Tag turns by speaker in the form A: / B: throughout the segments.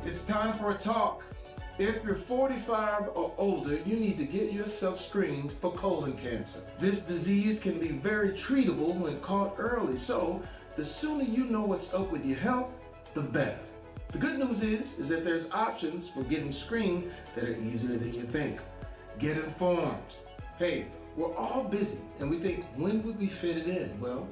A: It's time for a talk. If you're 45 or older, you need to get yourself screened for colon cancer. This disease can be very treatable when caught early, so the sooner you know what's up with your health, the better. The good news is that there's options for getting screened that are easier than you think. Get informed. Hey, we're all busy and we think, when would we fit it in? Well,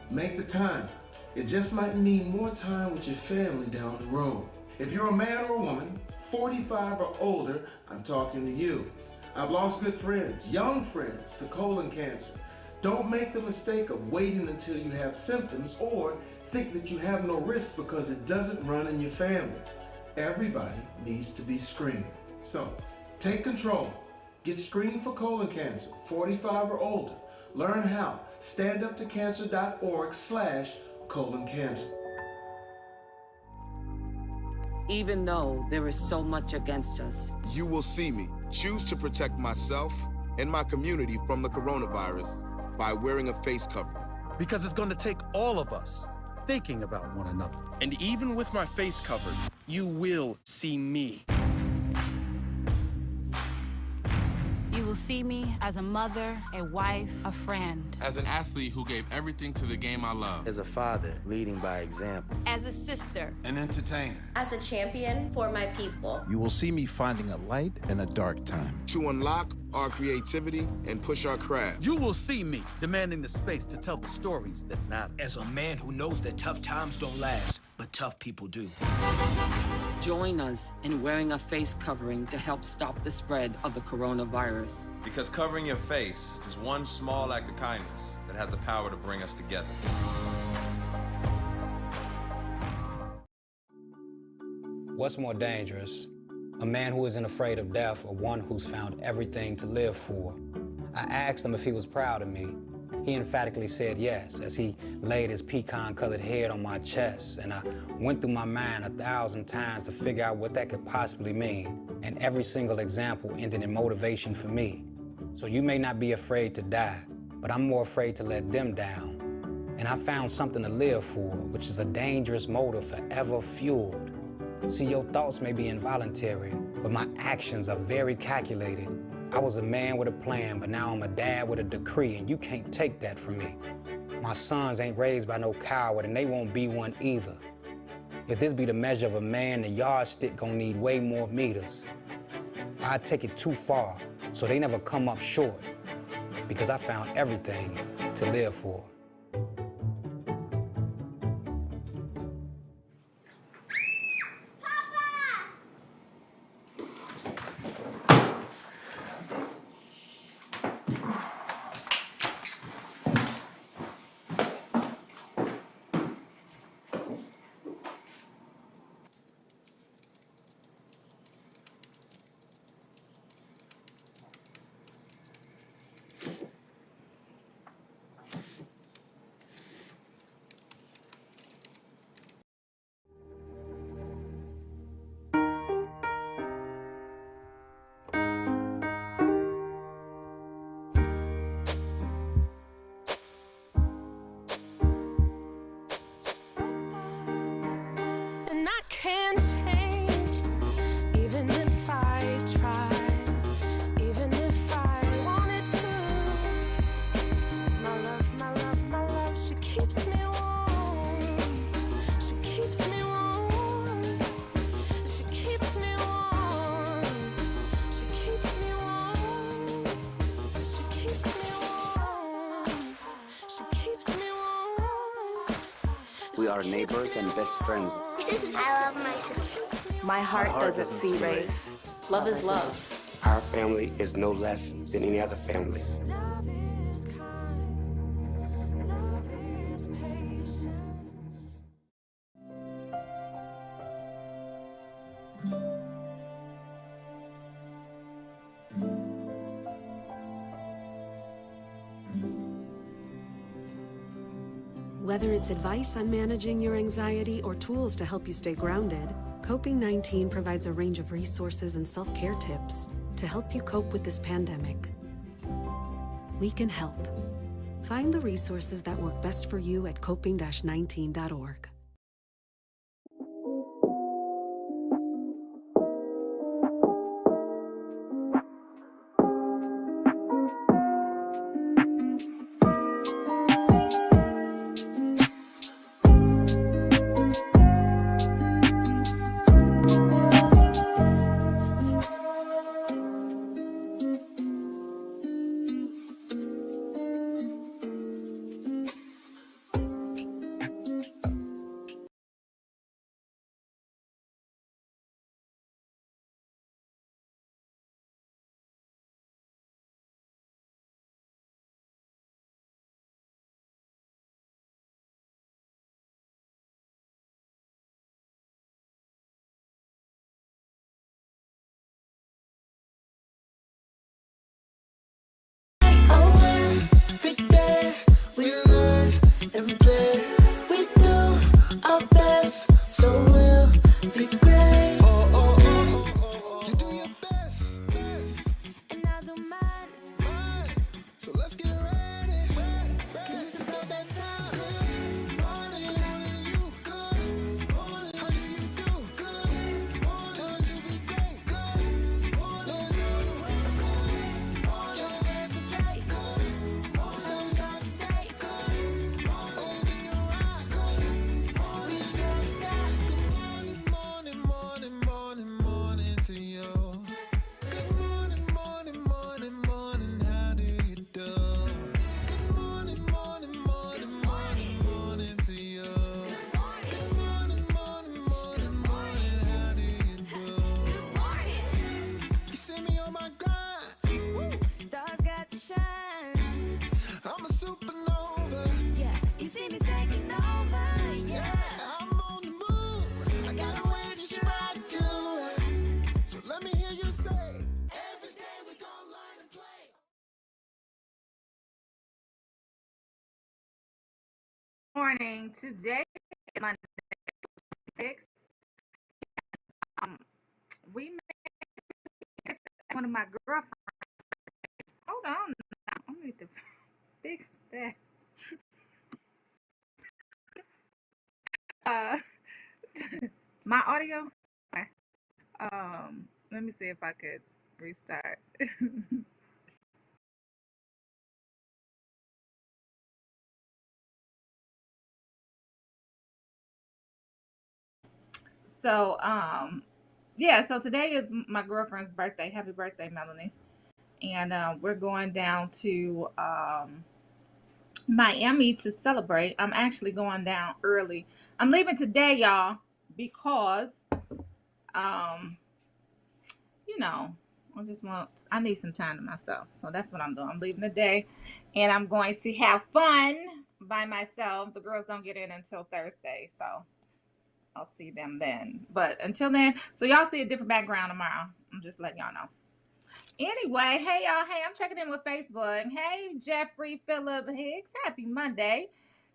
A: make the time. It just might mean more time with your family down the road. If you're a man or a woman, 45 or older, I'm talking to you. I've lost good friends, young friends, to colon cancer. Don't make the mistake of waiting until you have symptoms or think that you have no risk because it doesn't run in your family. Everybody needs to be screened. So, take control. Get screened for colon cancer, 45 or older. Learn how. Standuptocancer.org/colon cancer.
B: Even though there is so much against us,
C: You will see me choose to protect myself and my community from the coronavirus by wearing a face covering.
D: Because it's going to take all of us thinking about one another.
E: And even with my face covered, you will see me.
F: You will see me as a mother, a wife, a friend.
G: As an athlete who gave everything to the game I love.
H: As a father, leading by example.
F: As a sister.
I: An entertainer.
J: As a champion for my people.
K: You will see me finding a light in a dark time.
C: To unlock our creativity and push our craft.
D: You will see me demanding the space to tell the stories that matter.
L: As a man who knows that tough times don't last, but tough people do.
B: join us in wearing a face covering to help stop the spread of the coronavirus.
M: Because covering your face is one small act of kindness that has the power to bring us together.
N: What's more dangerous? A man who isn't afraid of death or one who's found everything to live for? I asked him if he was proud of me. He emphatically said yes, as he laid his pecan-colored head on my chest, and I went through my mind 1,000 times to figure out what that could possibly mean, and every single example ended in motivation for me. So you may not be afraid to die, but I'm more afraid to let them down. And I found something to live for, which is a dangerous motive forever fueled. See, your thoughts may be involuntary, but my actions are very calculated. I was a man with a plan, but now I'm a dad with a decree, and you can't take that from me. My sons ain't raised by no coward, and they won't be one either. If this be the measure of a man, the yardstick gonna need way more meters. I take it too far, so they never come up short, because I found everything to live for.
H: We are neighbors and best friends.
J: I love my sister.
O: My heart doesn't see race. Love is love.
P: Our family is no less than any other family.
Q: Whether it's advice on managing your anxiety or tools to help you stay grounded, Coping-19 provides a range of resources and self-care tips to help you cope with this pandemic. We can help. Find the resources that work best for you at coping-19.org.
I: Every day we learn and play. We do our best, so we'll be great.
R: You do your best,
I: And I do mine.
R: So let's get ready. Cause it's about that time. Good morning, you. Good morning, how do you do? Good morning, time to be great. Good morning, time to wake. Good morning,
I: Your dance and play.
R: good morning,
I: So start the day.
R: good morning, open your eyes. Good morning,
I: Reach for the sky.
R: morning, morning, morning, morning to you. Good morning, morning, morning, morning, how do you do? Good morning, morning, morning, morning, morning to you. Good morning, morning, morning, morning, how do you do? You see me on my grind,
I: Stars got to shine.
R: I'm a supernova.
I: Yeah, you see me taking over. Yeah,
R: I'm on the move, I got a way to ride to it. So let me hear you say, every day we gon' learn and play.
S: Morning. Today is Monday, 6. We met one of my girlfriends. Hold on, I need to fix that. My audio. Okay. Let me see if I could restart. So, yeah, so today is my girlfriend's birthday. Happy birthday, Melanie. And we're going down to Miami to celebrate. I'm actually going down early. I'm leaving today, y'all, because you know, I need some time to myself. So that's what I'm doing. I'm leaving today and I'm going to have fun by myself. The girls don't get in until Thursday, so I'll see them then. But until then, so y'all see a different background tomorrow. I'm just letting y'all know. Anyway, hey y'all, hey, I'm checking in with Facebook. Hey, Jeffrey Phillip Hicks, happy Monday.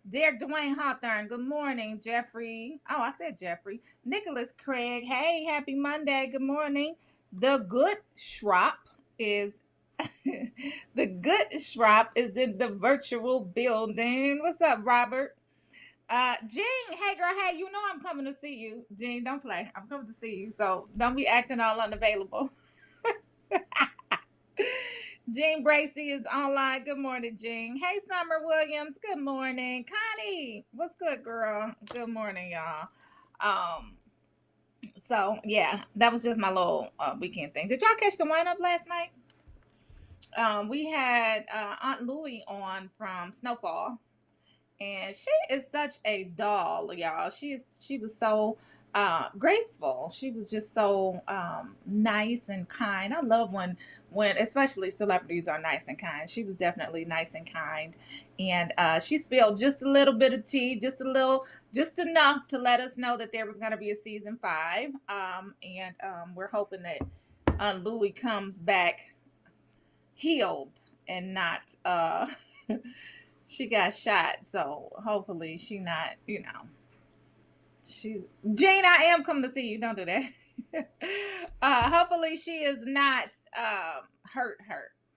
S: Derek Dwayne Hawthorne, good morning, Jeffrey. Oh, I said Jeffrey. Nicholas Craig, hey, happy Monday, good morning. The Good Shrop is the Good Shrop is in the virtual building. What's up, Robert? Jean, hey girl, hey, you know I'm coming to see you. Jean, don't play. I'm coming to see you, so don't be acting all unavailable. Jean Bracy is online. Good morning, Jean. Hey, Summer Williams. Good morning. Connie, what's good, girl? Good morning, y'all. So yeah, that was just my little weekend thing. Did y'all catch the lineup last night? We had Aunt Louie on from Snowfall, and she is such a doll, y'all. She was so graceful. She was just so nice and kind. I love when especially celebrities are nice and kind. She was definitely nice and kind, and she spilled just a little bit of tea, just enough to let us know that there was going to be a season 5. And we're hoping that Aunt Louie comes back healed and not she got shot, so hopefully she not, she's Jane, I am coming to see you, don't do that. Hopefully she is not hurt.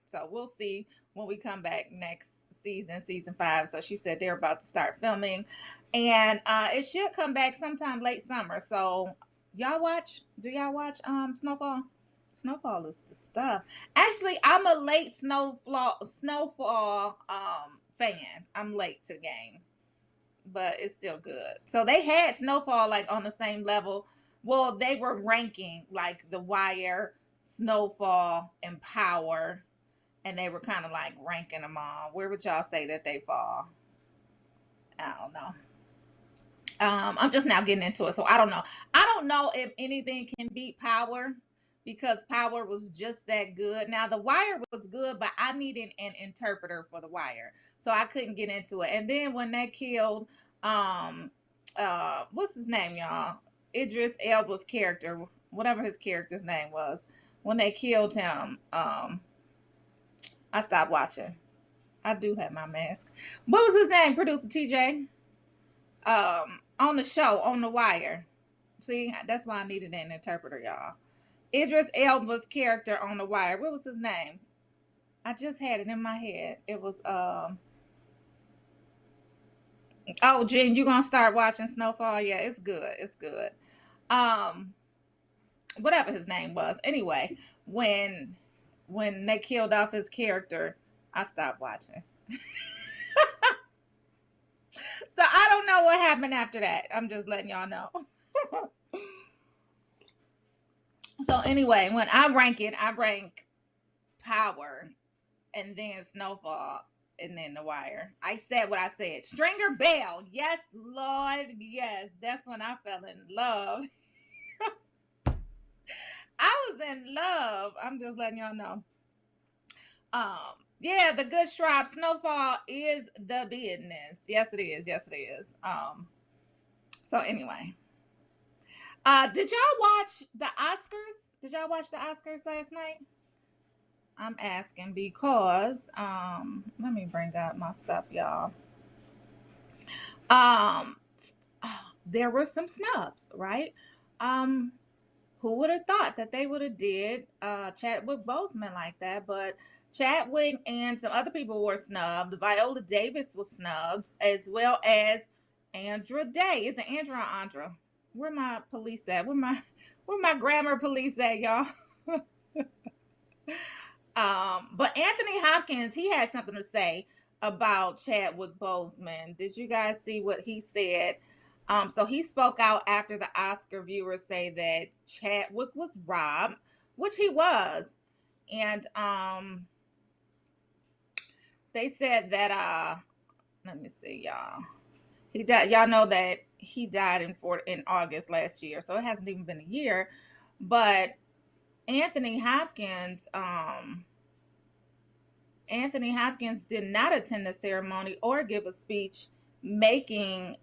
S: So we'll see when we come back next season 5. So she said they're about to start filming, and it should come back sometime late summer. So do y'all watch Snowfall? Snowfall is the stuff. Actually, I'm a late Snowfall fan. I'm late to the game, but it's still good. So they had Snowfall like on the same level. Well, they were ranking like The Wire, Snowfall, and Power, and they were kind of like ranking them all. Where would y'all say that they fall? I don't know. I'm just now getting into it, so I don't know. I don't know if anything can beat Power, because Power was just that good. Now, The Wire was good, but I needed an interpreter for The Wire, so I couldn't get into it. And then when they killed, what's his name, y'all? Idris Elba's character, whatever his character's name was, when they killed him, I stopped watching. I do have my mask. What was his name? Producer TJ. On the show, on The Wire. See, that's why I needed an interpreter, y'all. Idris Elba's character on The Wire. What was his name? I just had it in my head. It was oh, Jen, you gonna start watching Snowfall? Yeah, it's good. It's good. Whatever his name was. Anyway, when they killed off his character, I stopped watching. So I don't know what happened after that. I'm just letting y'all know. So anyway, when I rank it, I rank Power and then Snowfall and then The Wire. I said what I said. Stringer Bell. Yes, Lord. Yes. That's when I fell in love. I was in love. I'm just letting y'all know. Yeah, The Good Stripe. Snowfall is the business. Yes, it is. Yes, it is. So anyway. Did y'all watch the Oscars? Did y'all watch the Oscars last night? I'm asking because let me bring up my stuff, y'all. There were some snubs, right? Who would have thought that they would have did Chadwick Boseman like that? But Chadwick and some other people were snubbed. Viola Davis was snubbed, as well as Andra Day. Is it Andra or Andra? Where my police at? Where my grammar police at, y'all? But Anthony Hopkins, he had something to say about Chadwick Boseman. Did you guys see what he said? So he spoke out after the Oscar viewers say that Chadwick was robbed, which he was. And they said that let me see, y'all. He died. Y'all know that he died in August last year, so it hasn't even been a year. But Anthony Hopkins did not attend the ceremony or give a speech making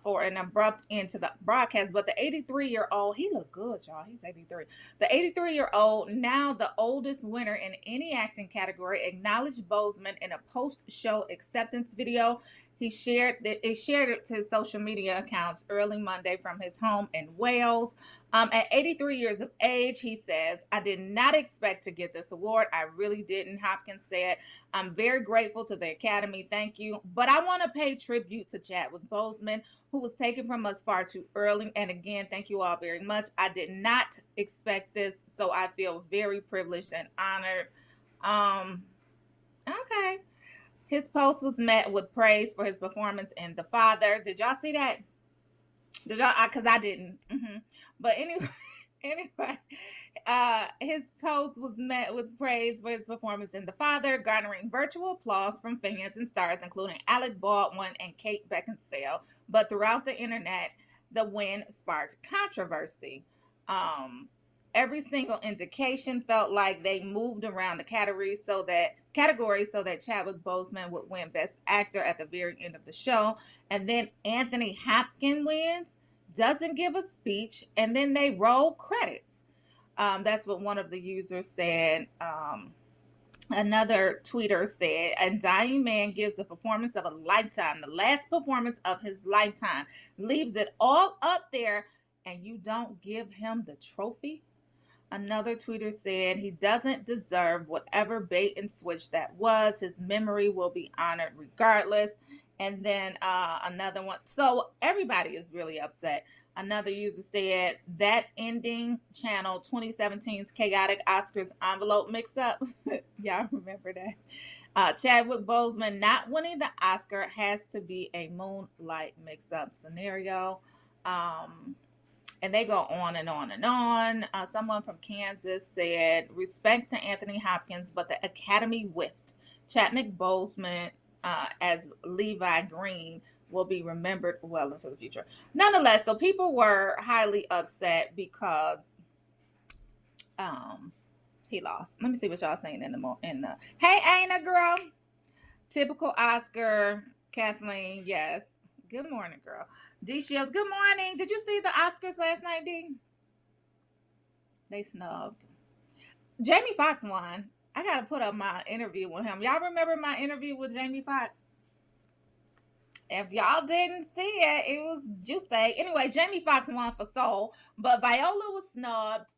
S: for an abrupt end to the broadcast. But the 83-year-old, he looked good, y'all. He's 83. The 83-year-old, now the oldest winner in any acting category, acknowledged Boseman in a post-show acceptance video. He shared it to his social media accounts early Monday from his home in Wales. At 83 years of age, he says, "I did not expect to get this award. I really didn't," Hopkins said. "I'm very grateful to the Academy. Thank you. But I want to pay tribute to Chadwick Boseman, who was taken from us far too early. And again, thank you all very much. I did not expect this, so I feel very privileged and honored." Okay. His post was met with praise for his performance in The Father. Did y'all see that? Did y'all? Because I didn't. But anyway, his post was met with praise for his performance in The Father, garnering virtual applause from fans and stars, including Alec Baldwin and Kate Beckinsale. But throughout the internet, the win sparked controversy. Every single indication felt like they moved around the category so that Chadwick Boseman would win Best Actor at the very end of the show. And then Anthony Hopkins wins, doesn't give a speech, and then they roll credits. That's what one of the users said. Another tweeter said, "A dying man gives the performance of a lifetime, the last performance of his lifetime, leaves it all up there, and you don't give him the trophy?" Another tweeter said, "He doesn't deserve whatever bait and switch that was. His memory will be honored regardless." And then another one. So everybody is really upset. Another user said, "That ending channel 2017's chaotic Oscars envelope mix-up." Y'all remember that? Chadwick Boseman not winning the Oscar has to be a Moonlight mix-up scenario. And they go on and on and on. Someone from Kansas said, "Respect to Anthony Hopkins, but the Academy whiffed. Chadwick Boseman as Levi Green will be remembered well into the future." Nonetheless, so people were highly upset because he lost. Let me see what y'all saying in the Hey, ain't a girl. Typical Oscar. Kathleen, yes. Good morning, girl. D Shields, good morning. Did you see the Oscars last night, D? They snubbed. Jamie Foxx won. I gotta put up my interview with him. Y'all remember my interview with Jamie Foxx? If y'all didn't see it, it was juicy. Anyway, Jamie Foxx won for Soul, but Viola was snubbed.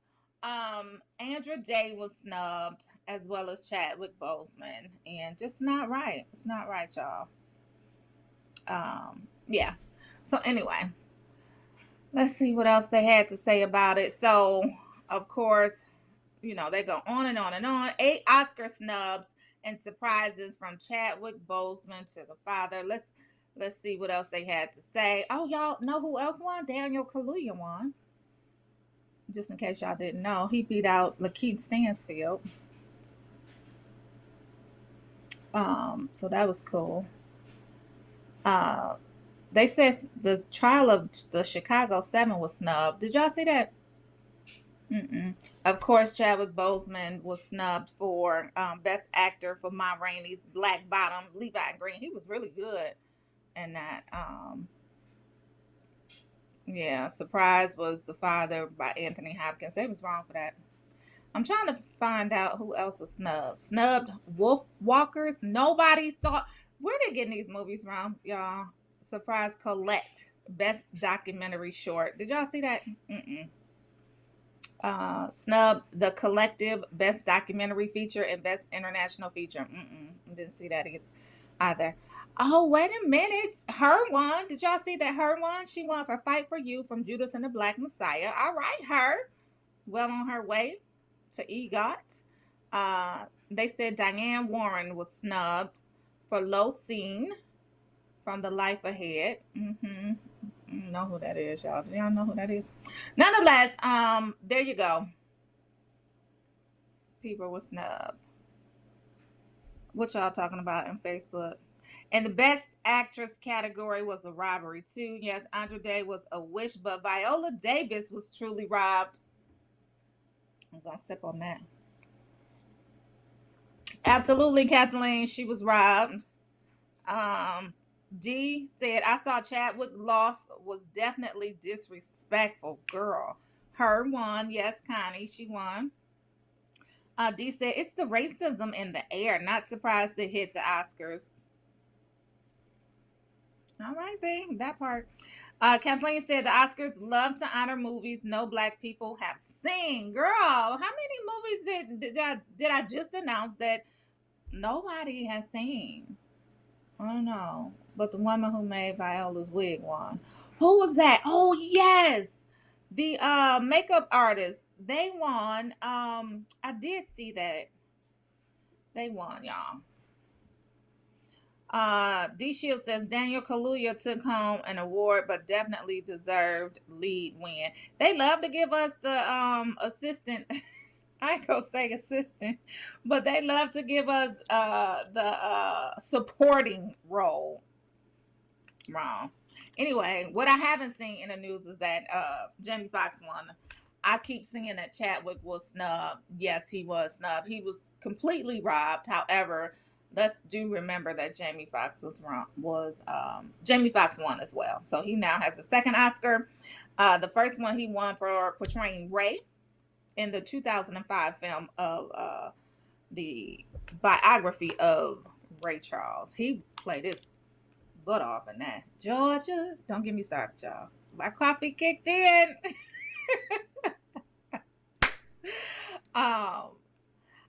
S: Andra Day was snubbed, as well as Chadwick Boseman, and just not right. It's not right, y'all. Yeah. So anyway, let's see what else they had to say about it. So, of course, you know, they go on and on and on. 8 Oscar snubs and surprises from Chadwick Boseman to the father. Let's see what else they had to say. Oh, y'all know who else won? Daniel Kaluuya won. Just in case y'all didn't know, he beat out Lakeith Stanfield. So that was cool. They said the trial of the Chicago 7 was snubbed. Did y'all see that? Of course, Chadwick Boseman was snubbed for Best Actor for Ma Rainey's Black Bottom, Levi Green. He was really good in that. Yeah, Surprise was The Father by Anthony Hopkins. They was wrong for that. I'm trying to find out who else was snubbed. Snubbed Wolf Walkers. Nobody thought. Where they getting these movies from, y'all? Surprise Colette, Best Documentary Short. Did y'all see that? Snub The Collective, Best Documentary Feature and Best International Feature. Didn't see that either. Oh, wait a minute. Her won. Did y'all see that her won? She won for Fight for You from Judas and the Black Messiah. All right, her. Well on her way to EGOT. They said Diane Warren was snubbed for Low Scene from The Life Ahead. I don't know who that is, y'all. Do y'all know who that is? Nonetheless, there you go. People were snubbed. What y'all talking about in Facebook? And the Best Actress category was a robbery too. Yes, Andra Day was a wish, but Viola Davis was truly robbed. I'm gonna sip on that. Absolutely, Kathleen, she was robbed. D said, I saw Chadwick lost, was definitely disrespectful. Girl. Her won. Yes, Connie, she won. D said, it's the racism in the air. Not surprised to hit the Oscars. All right, D, that part. Kathleen said, the Oscars love to honor movies no black people have seen. Girl, how many movies did I just announce that nobody has seen? I don't know. But the woman who made Viola's wig won. Who was that? Oh, yes. The makeup artist. They won. I did see that. They won, y'all. D Shield says Daniel Kaluuya took home an award, but definitely deserved lead win. They love to give us the assistant. I ain't gonna say assistant, but they love to give us the supporting role. Wrong. Anyway, what I haven't seen in the news is that Jamie Foxx won. I keep seeing that Chadwick was snubbed. Yes, he was snubbed. He was completely robbed. However, let's do remember that Jamie Foxx Jamie Foxx won as well. So he now has a second Oscar. The first one he won for portraying Ray in the 2005 film of the biography of Ray Charles. He played his butt off in that. Georgia, don't get me started, y'all. My coffee kicked in. I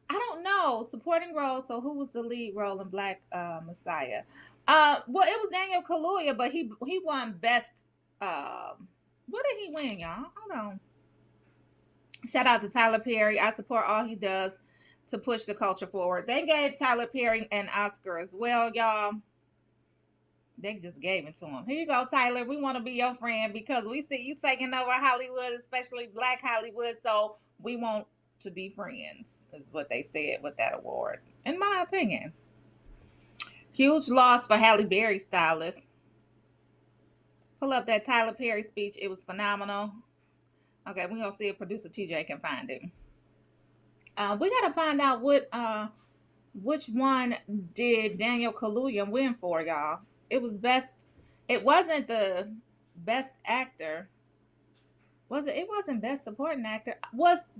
S: don't know. Supporting role. So who was the lead role in Black Messiah? Well, it was Daniel Kaluuya, but he won best. What did he win, y'all? Hold on. Shout out to Tyler Perry. I support all he does to push the culture forward. They gave Tyler Perry an Oscar as well, y'all. They just gave it to him. Here you go, Tyler. We want to be your friend because we see you taking over Hollywood, especially Black Hollywood. So we want to be friends, is what they said with that award, in my opinion. Huge loss for Halle Berry stylist. Pull up that Tyler Perry speech. It was phenomenal. Okay, we're going to see if producer TJ can find it. We got to find out which one did Daniel Kaluuya win for, y'all. It was best. It wasn't the best actor. Was it? It wasn't best supporting actor.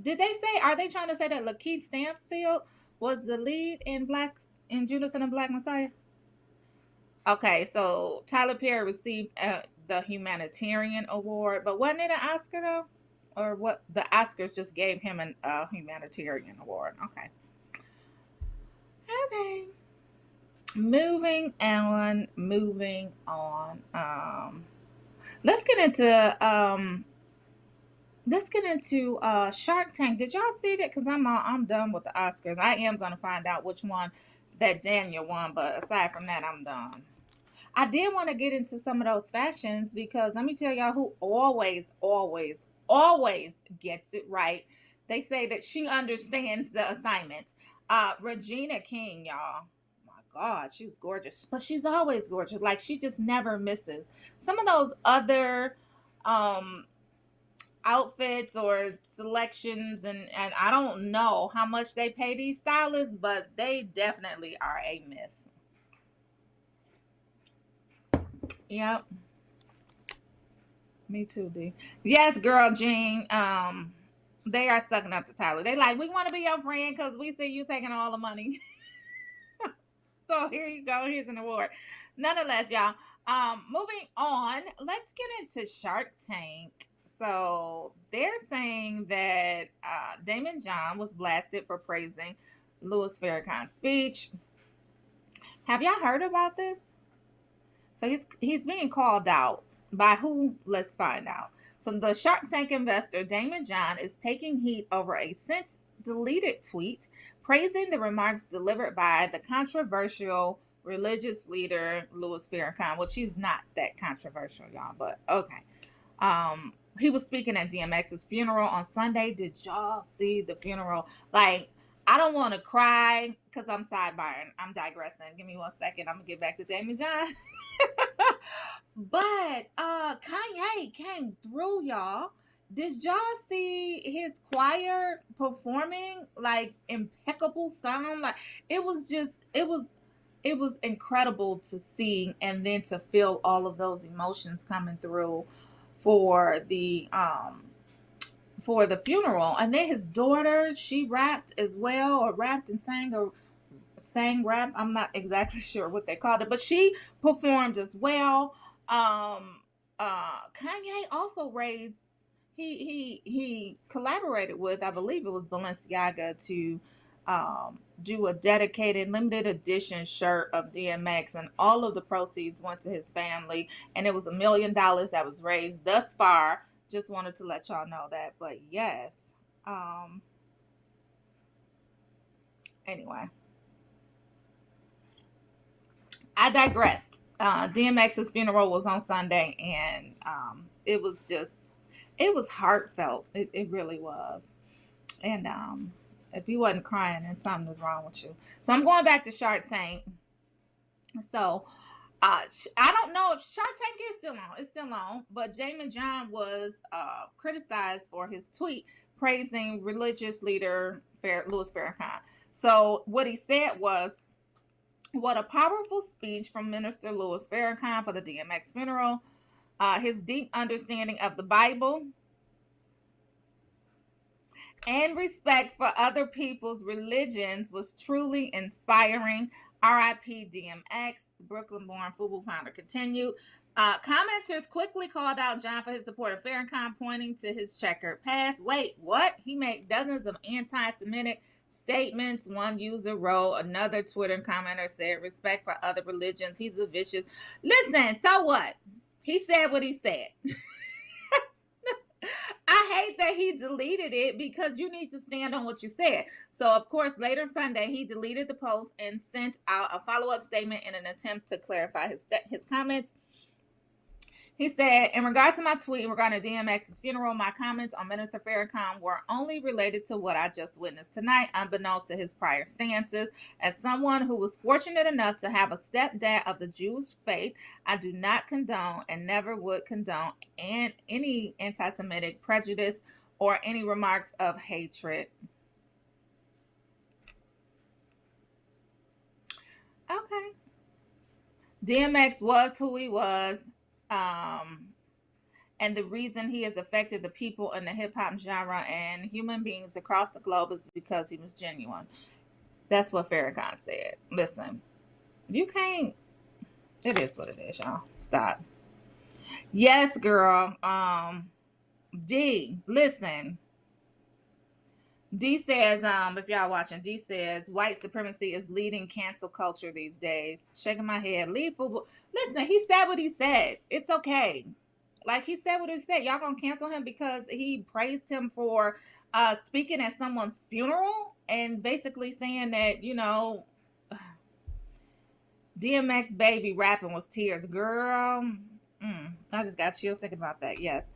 S: Did they say, are they trying to say that Lakeith Stanfield was the lead in Judas and the Black Messiah. Okay, so Tyler Perry received the Humanitarian Award, but wasn't it an Oscar though? Or what? The Oscars just gave him a Humanitarian Award. Okay. Okay. Moving on. Let's get into Shark Tank. Did y'all see that? Because I'm done with the Oscars. I am gonna find out which one that Daniel won, but aside from that, I'm done. I did want to get into some of those fashions because let me tell y'all who always gets it right. They say that she understands the assignment. Regina King, y'all. My God, she was gorgeous, but she's always gorgeous. Like she just never misses. Some of those other outfits or selections, and I don't know how much they pay these stylists, but they definitely are a miss. Yep. Me too, D. Yes, girl, Jean. They are sucking up to Tyler. They like, we want to be your friend because we see you taking all the money. So here you go. Here's an award. Nonetheless, y'all. Moving on, let's get into Shark Tank. So they're saying that Damon John was blasted for praising Louis Farrakhan's speech. Have y'all heard about this? So he's being called out. By who? Let's find out. So the Shark Tank investor Damon John is taking heat over a since deleted tweet praising the remarks delivered by the controversial religious leader Louis Farrakhan, which he's not that controversial, y'all, but okay. He was speaking at DMX's funeral on Sunday. Did y'all see the funeral? Like, I don't want to cry because I'm sidebarring. I'm digressing. Give me 1 second. I'm gonna get back to Damon John. But Kanye came through, y'all. Did y'all see his choir performing like impeccable sound? Like it was incredible to see and then to feel all of those emotions coming through for the funeral. And then his daughter, she rapped as well, or rapped and sang rap. I'm not exactly sure what they called it, but she performed as well. Kanye also raised, he collaborated with, I believe it was Balenciaga, to do a dedicated limited edition shirt of DMX, and all of the proceeds went to his family, and it was $1 million that was raised thus far. Just wanted to let y'all know that. But yes, anyway, I digressed. DMX's funeral was on Sunday, and it was heartfelt. It really was. And if you wasn't crying, then something was wrong with you. So I'm going back to Shark Tank. So I don't know if Shark Tank is still on. It's still on. But Damon John was criticized for his tweet praising religious leader Louis Farrakhan. So what he said was, what a powerful speech from Minister Louis Farrakhan for the DMX funeral. His deep understanding of the Bible and respect for other people's religions was truly inspiring. R.I.P. DMX, the Brooklyn-born FUBU founder continued. Commenters quickly called out John for his support of Farrakhan, pointing to his checkered past. Wait, what? He made dozens of anti-Semitic statements. One user wrote, another Twitter commenter said, respect for other religions. He's a vicious. Listen, so what? He said what he said. I hate that he deleted it because you need to stand on what you said. So, of course, later Sunday, he deleted the post and sent out a follow-up statement in an attempt to clarify his comments. He said, in regards to my tweet regarding DMX's funeral, my comments on Minister Farrakhan were only related to what I just witnessed tonight, unbeknownst to his prior stances. As someone who was fortunate enough to have a stepdad of the Jewish faith, I do not condone and never would condone any anti-Semitic prejudice or any remarks of hatred. Okay. DMX was who he was. And the reason he has affected the people in the hip-hop genre and human beings across the globe is because he was genuine. That's what Farrakhan said. Listen, you can't. It is what it is, y'all. Stop. Yes, girl. D, listen. D says, if y'all watching, D says white supremacy is leading cancel culture these days. Shaking my head. Leave football. Listen, he said what he said. It's okay. Like, he said what he said. Y'all gonna cancel him because he praised him for speaking at someone's funeral and basically saying that, you know, DMX baby rapping was tears. Girl, I just got chills thinking about that. Yes.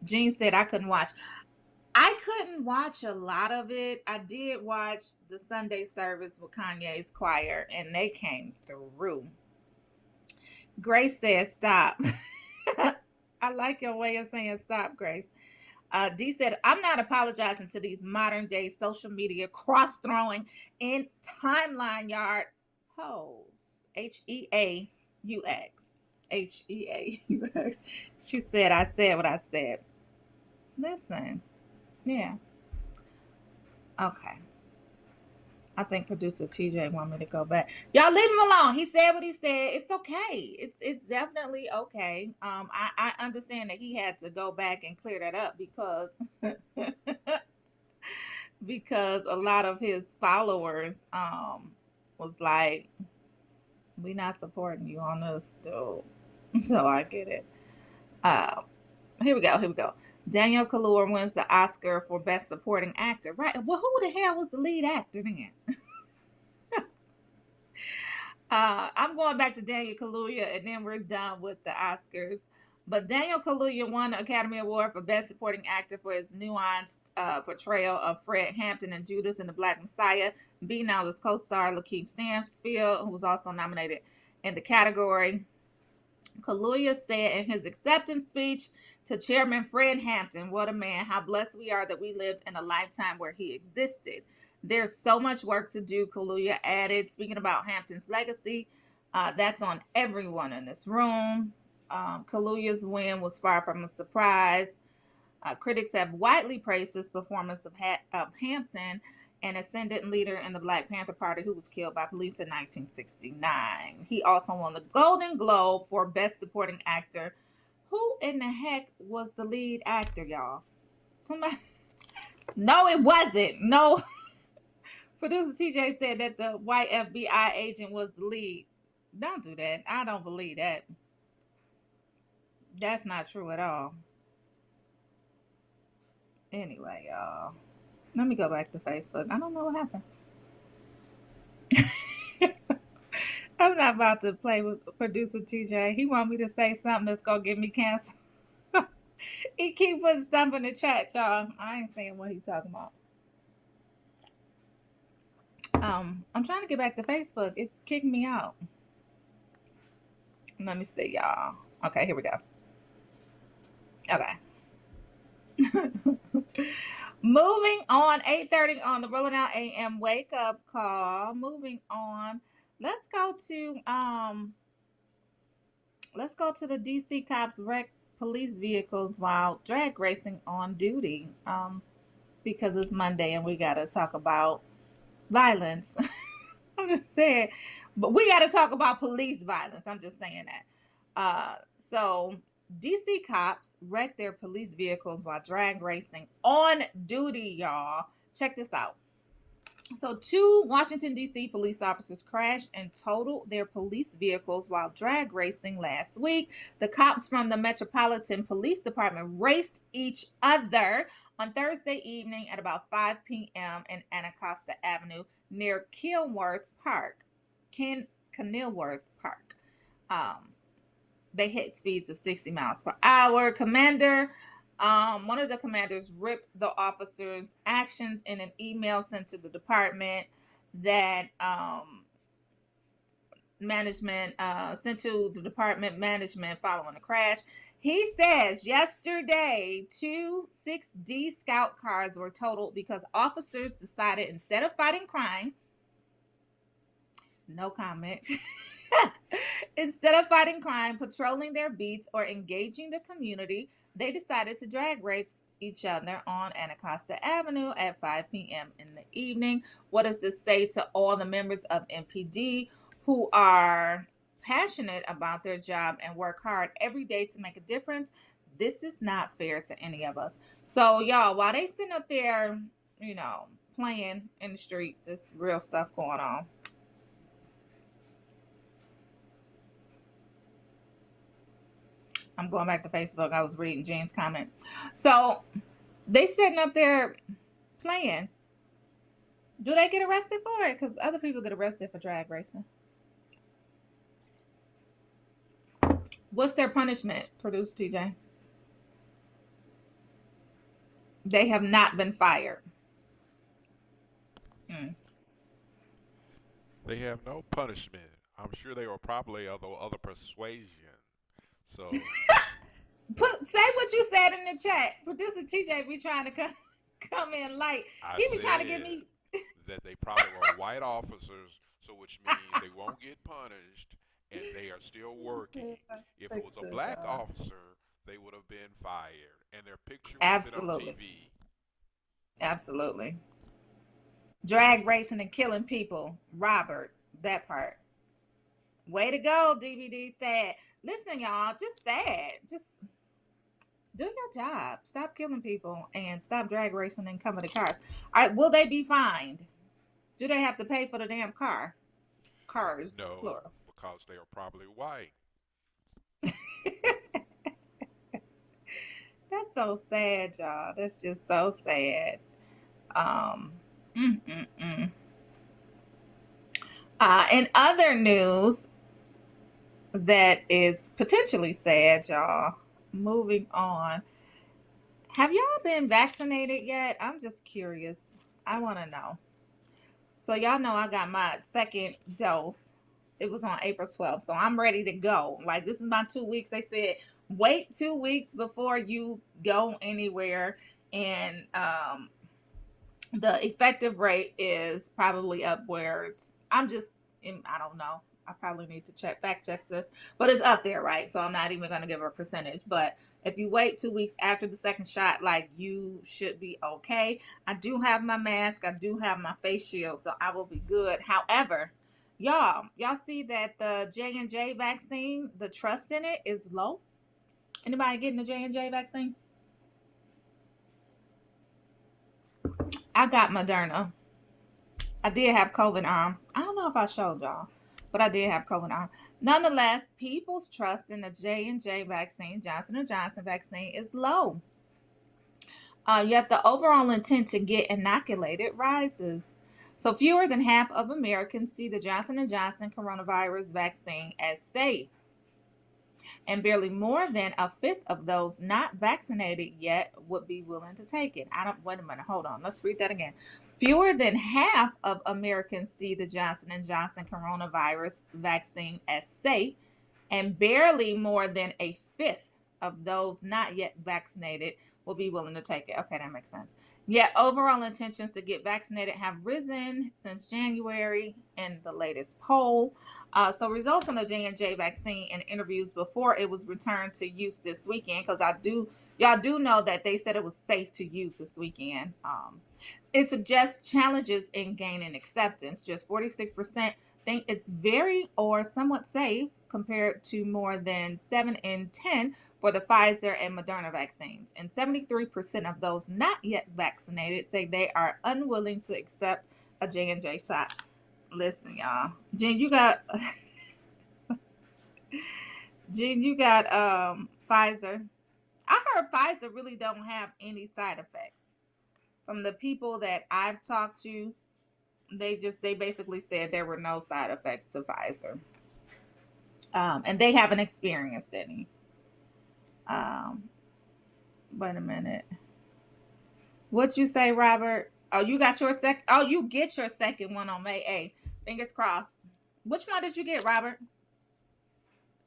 S: Jean said I couldn't watch. I couldn't watch a lot of it. I did watch the Sunday service with Kanye's choir, and they came through. Grace said, stop. I like your way of saying stop, Grace. D said, I'm not apologizing to these modern day social media cross-throwing in timeline yard hoes. H-E-A-U-X. H-E-A-U-X. She said, I said what I said. Listen. Yeah. Okay. I think producer TJ want me to go back. Y'all leave him alone. He said what he said. It's okay. It's definitely okay. I understand that he had to go back and clear that up because because a lot of his followers was like, we not supporting you on this, dude. So I get it. Here we go. Daniel Kaluuya wins the Oscar for Best Supporting Actor. Right. Well, who the hell was the lead actor then? I'm going back to Daniel Kaluuya, and then we're done with the Oscars. But Daniel Kaluuya won the Academy Award for Best Supporting Actor for his nuanced portrayal of Fred Hampton and Judas in The Black Messiah, beating out his co-star Lakeith Stanfield, who was also nominated in the category. Kaluuya said in his acceptance speech to Chairman Fred Hampton, what a man, how blessed we are that we lived in a lifetime where he existed. There's so much work to do, Kaluuya added. Speaking about Hampton's legacy, that's on everyone in this room. Kaluuya's win was far from a surprise. Critics have widely praised his performance of Hampton, an ascendant leader in the Black Panther Party who was killed by police in 1969. He also won the Golden Globe for Best Supporting Actor. Who in the heck was the lead actor, y'all? Somebody? No, it wasn't. No. Producer TJ said that the white FBI agent was the lead. Don't do that. I don't believe that. That's not true at all. Anyway, y'all. Let me go back to Facebook. I don't know what happened. I'm not about to play with producer TJ. He want me to say something that's going to get me canceled. He keep putting stuff in the chat, y'all. I ain't saying what he talking about. I'm trying to get back to Facebook. It kicked me out. Let me see, y'all. Okay, here we go. Okay. Moving on, 8:30 on the Rolling Out AM wake up call. Moving on. Let's go to the DC cops wreck police vehicles while drag racing on duty. Because it's Monday and we gotta talk about violence. I'm just saying, but we gotta talk about police violence. I'm just saying that. So DC cops wrecked their police vehicles while drag racing on duty, y'all. Check this out. So 2 Washington, D.C. police officers crashed and totaled their police vehicles while drag racing last week. The cops from the Metropolitan Police Department raced each other on Thursday evening at about 5 p.m. in Anacostia Avenue near Kenilworth Park. They hit speeds of 60 miles per hour. One of the commanders ripped the officers' actions in an email sent to the department that sent to the department management following the crash. He says yesterday 2 6D Scout cars were totaled because officers decided instead of fighting crime, no comment, Instead of fighting crime, patrolling their beats, or engaging the community, they decided to drag race each other on Anacostia Avenue at 5 p.m. in the evening. What does this say to all the members of MPD who are passionate about their job and work hard every day to make a difference? This is not fair to any of us. So, y'all, while they sitting up there, playing in the streets, it's real stuff going on. I'm going back to Facebook. I was reading Jane's comment. So they sitting up there playing. Do they get arrested for it? Because other people get arrested for drag racing. What's their punishment, Producer TJ? They have not been fired.
T: They have no punishment. I'm sure they were probably of the other persuasion. So
S: say what you said in the chat. Producer TJ be trying to come in light. He be trying to get me
T: that they probably were white officers, so which means they won't get punished and they are still working. If it was a black officer, they would have been fired, and their picture would have been on TV.
S: Absolutely. Drag racing and killing people. Robert, that part. Way to go, DVD said. Listen, y'all, just sad. Just do your job. Stop killing people and stop drag racing and coming to cars. All right, will they be fined? Do they have to pay for the damn car? Cars,
T: no,
S: plural.
T: Because they are probably white.
S: That's so sad, y'all. That's just so sad. In other news that is potentially sad, y'all, moving on. Have y'all been vaccinated yet? I'm just curious. I want to know. So y'all know I got my second dose. It was on April 12th. So I'm ready to go. Like, this is my 2 weeks. They said, wait 2 weeks before you go anywhere. And the effective rate is probably upwards. I don't know. I probably need to fact check this, but it's up there, right? So I'm not even going to give a percentage. But if you wait 2 weeks after the second shot, like, you should be okay. I do have my mask. I do have my face shield, so I will be good. However, y'all see that the J&J vaccine, the trust in it is low. Anybody getting the J&J vaccine? I got Moderna. I did have COVID arm. I don't know if I showed y'all, but I did have COVID arm. Nonetheless, people's trust in the J&J vaccine, Johnson & Johnson vaccine, is low. Yet the overall intent to get inoculated rises. So fewer than half of Americans see the Johnson & Johnson coronavirus vaccine as safe. And barely more than a fifth of those not vaccinated yet would be willing to take it. Wait a minute, hold on. Let's read that again. Fewer than half of Americans see the Johnson & Johnson coronavirus vaccine as safe, and barely more than a fifth of those not yet vaccinated will be willing to take it. Okay, that makes sense. Yet overall intentions to get vaccinated have risen since January in the latest poll. So results on the J&J vaccine and interviews before it was returned to use this weekend, because y'all do know that they said it was safe to use this weekend. It suggests challenges in gaining acceptance. Just 46% think it's very or somewhat safe, compared to more than 7 in 10 for the Pfizer and Moderna vaccines. And 73% of those not yet vaccinated say they are unwilling to accept a J&J shot. Listen, y'all. Jen, you got Pfizer. I heard Pfizer really don't have any side effects. From the people that I've talked to, they basically said there were no side effects to Pfizer. And they haven't experienced any. Wait a minute. What'd you say, Robert? Oh, you got your you get your second one on May 8th. Fingers crossed. Which one did you get, Robert?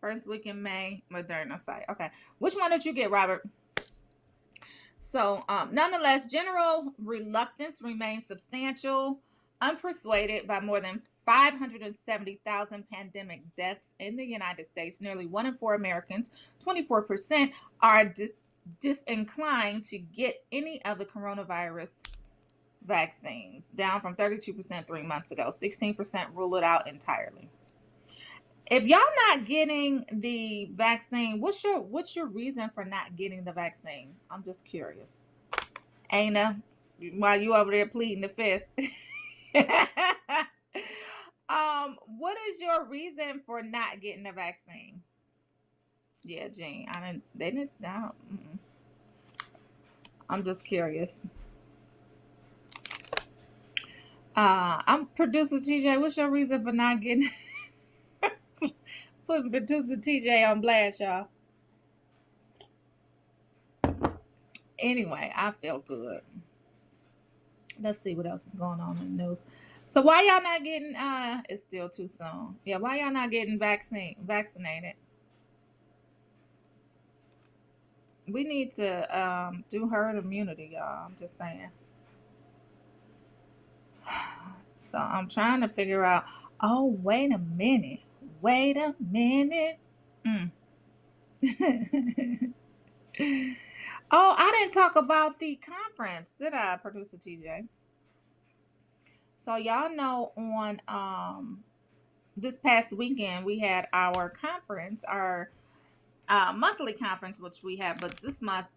S: First week in May, Moderna site. Okay. Which one did you get, Robert? So, nonetheless, general reluctance remains substantial. Unpersuaded by more than 570,000 pandemic deaths in the United States. Nearly 1 in 4 Americans, 24%, are disinclined to get any of the coronavirus vaccines, down from 32% 3 months ago. 16% rule it out entirely. If y'all not getting the vaccine, what's your reason for not getting the vaccine? I'm just curious. Aina, while you over there pleading the fifth. What is your reason for not getting the vaccine? Yeah, Jean, I'm just curious. I'm producer TJ. What's your reason for not getting? Putting producer TJ on blast, y'all. Anyway, I feel good. Let's see what else is going on in the news. So why y'all not getting? It's still too soon. Yeah, why y'all not getting vaccinated? We need to do herd immunity, y'all. I'm just saying. So I'm trying to figure out. Oh, wait a minute. Oh, I didn't talk about the conference, did I, producer TJ? So y'all know on this past weekend we had our conference, our monthly conference, which we have, but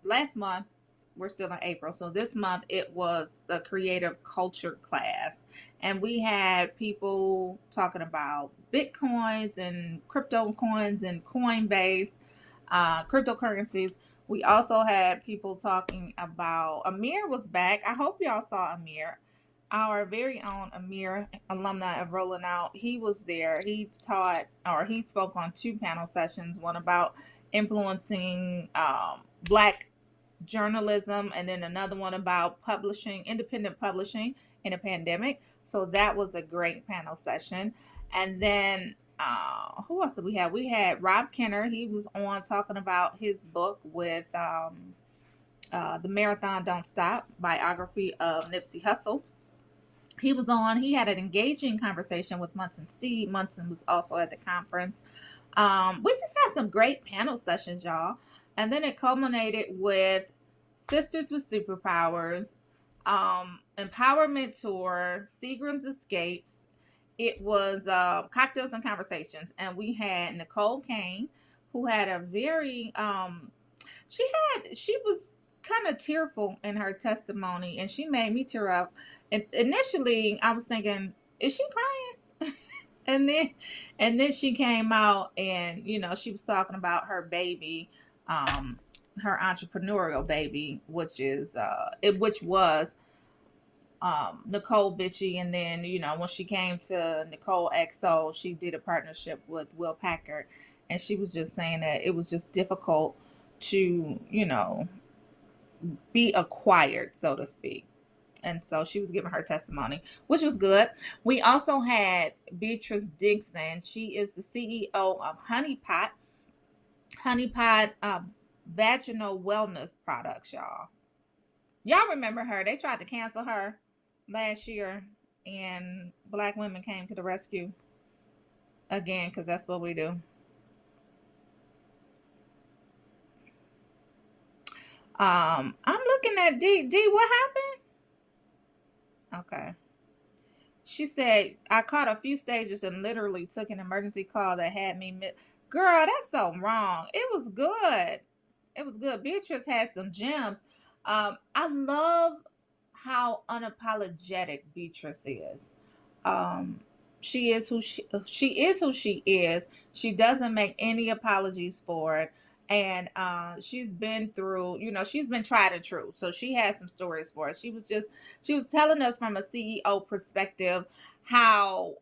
S: last month, we're still in April. So this month it was the creative culture class. And we had people talking about Bitcoins and crypto coins and Coinbase, cryptocurrencies. We also had people talking about, Amir was back. I hope y'all saw Amir. Our very own Amir, alumni of Rolling Out. He was there. He spoke on 2 panel sessions, one about influencing Black journalism, and then another one about independent publishing in a pandemic. So that was a great panel session. And then who else did we have? We had Rob Kenner. He was on talking about his book with The Marathon Don't Stop, biography of Nipsey Hussle. He was on. He had an engaging conversation with Munson C. Munson was also at the conference. We just had some great panel sessions, y'all. And then it culminated with Sisters with Superpowers, Empowerment Tour, Seagram's Escapes. It was Cocktails and Conversations. And we had Nicole Kane, who had a very, she was kind of tearful in her testimony, and she made me tear up. And initially, I was thinking, is she crying? and then she came out, and she was talking about her baby, her entrepreneurial baby, which was Nicole Bitchie. And then when she came to Nicole XO, she did a partnership with Will Packard, and she was just saying that it was just difficult to be acquired, so to speak. And so she was giving her testimony, which was good. We also had Beatrice Dixon. She is the CEO of Honeypot. Honeypot vaginal wellness products, y'all. Y'all remember her. They tried to cancel her last year, and Black women came to the rescue again, because that's what we do. I'm looking at D. What happened? Okay. She said, I caught a few stages and literally took an emergency call that had me Girl, that's so wrong. It was good. It was good. Beatrice had some gems. I love how unapologetic Beatrice is. She is who she is. She doesn't make any apologies for it. And she's been through, she's been tried and true. So she has some stories for us. She was telling us from a CEO perspective how,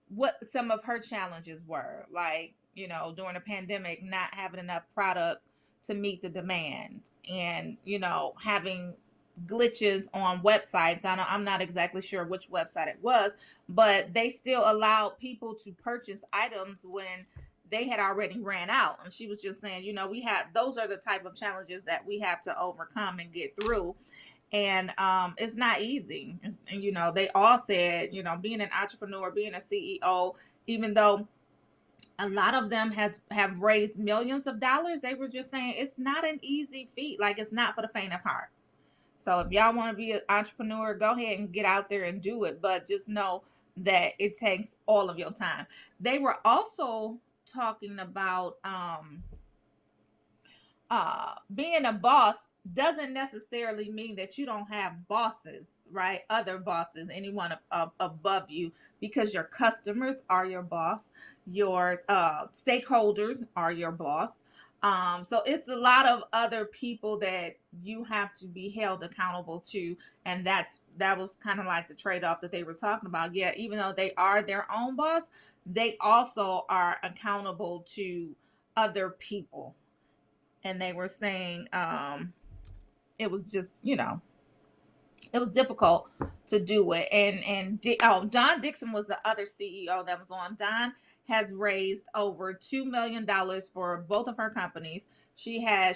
S: what some of her challenges were. Like, during the pandemic, not having enough product to meet the demand, and, having glitches on websites. I'm not exactly sure which website it was, but they still allowed people to purchase items when they had already ran out. And she was just saying, those are the type of challenges that we have to overcome and get through. And it's not easy. And, you know, they all said, you know, being an entrepreneur, being a CEO, even though a lot of them have raised millions of dollars, they were just saying it's not an easy feat. Like, it's not for the faint of heart. So if y'all want to be an entrepreneur, go ahead and get out there and do it. But just know that it takes all of your time. They were also talking about being a boss doesn't necessarily mean that you don't have bosses, right? Other bosses, anyone above you, because your customers are your boss, your stakeholders are your boss. So it's a lot of other people that you have to be held accountable to. And that was kind of like the trade-off that they were talking about. Yeah, even though they are their own boss, they also are accountable to other people. And they were saying it was just, you know, it was difficult to do it. And Don Dixon was the other CEO that was on. Don has raised over $2 million for both of her companies. She's on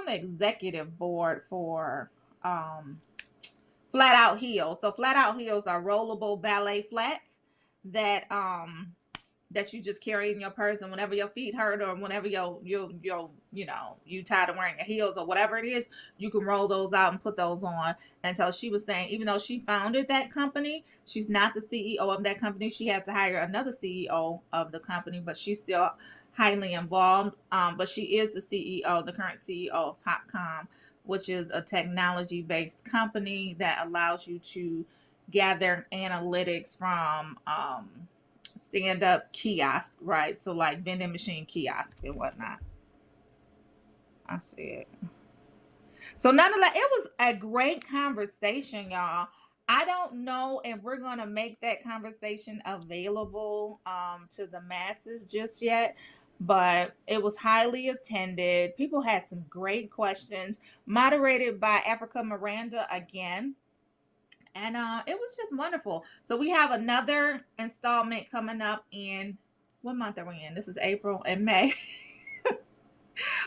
S: the executive board for Flat Out Heels. So Flat Out Heels are rollable ballet flats that you just carry in your purse, and whenever your feet hurt or whenever you tired of wearing your heels or whatever it is, you can roll those out and put those on. And so she was saying, even though she founded that company, she's not the CEO of that company. She had to hire another CEO of the company, but she's still highly involved. But she is the CEO, the current CEO of Popcom, which is a technology-based company that allows you to gather analytics from stand-up kiosk, right? So like vending machine kiosk and whatnot. I see it. So nonetheless, it was a great conversation, y'all. I don't know if we're going to make that conversation available to the masses just yet, but it was highly attended. People had some great questions, moderated by Africa Miranda again. And it was just wonderful. So we have another installment coming up in, what month are we in? This is April and May.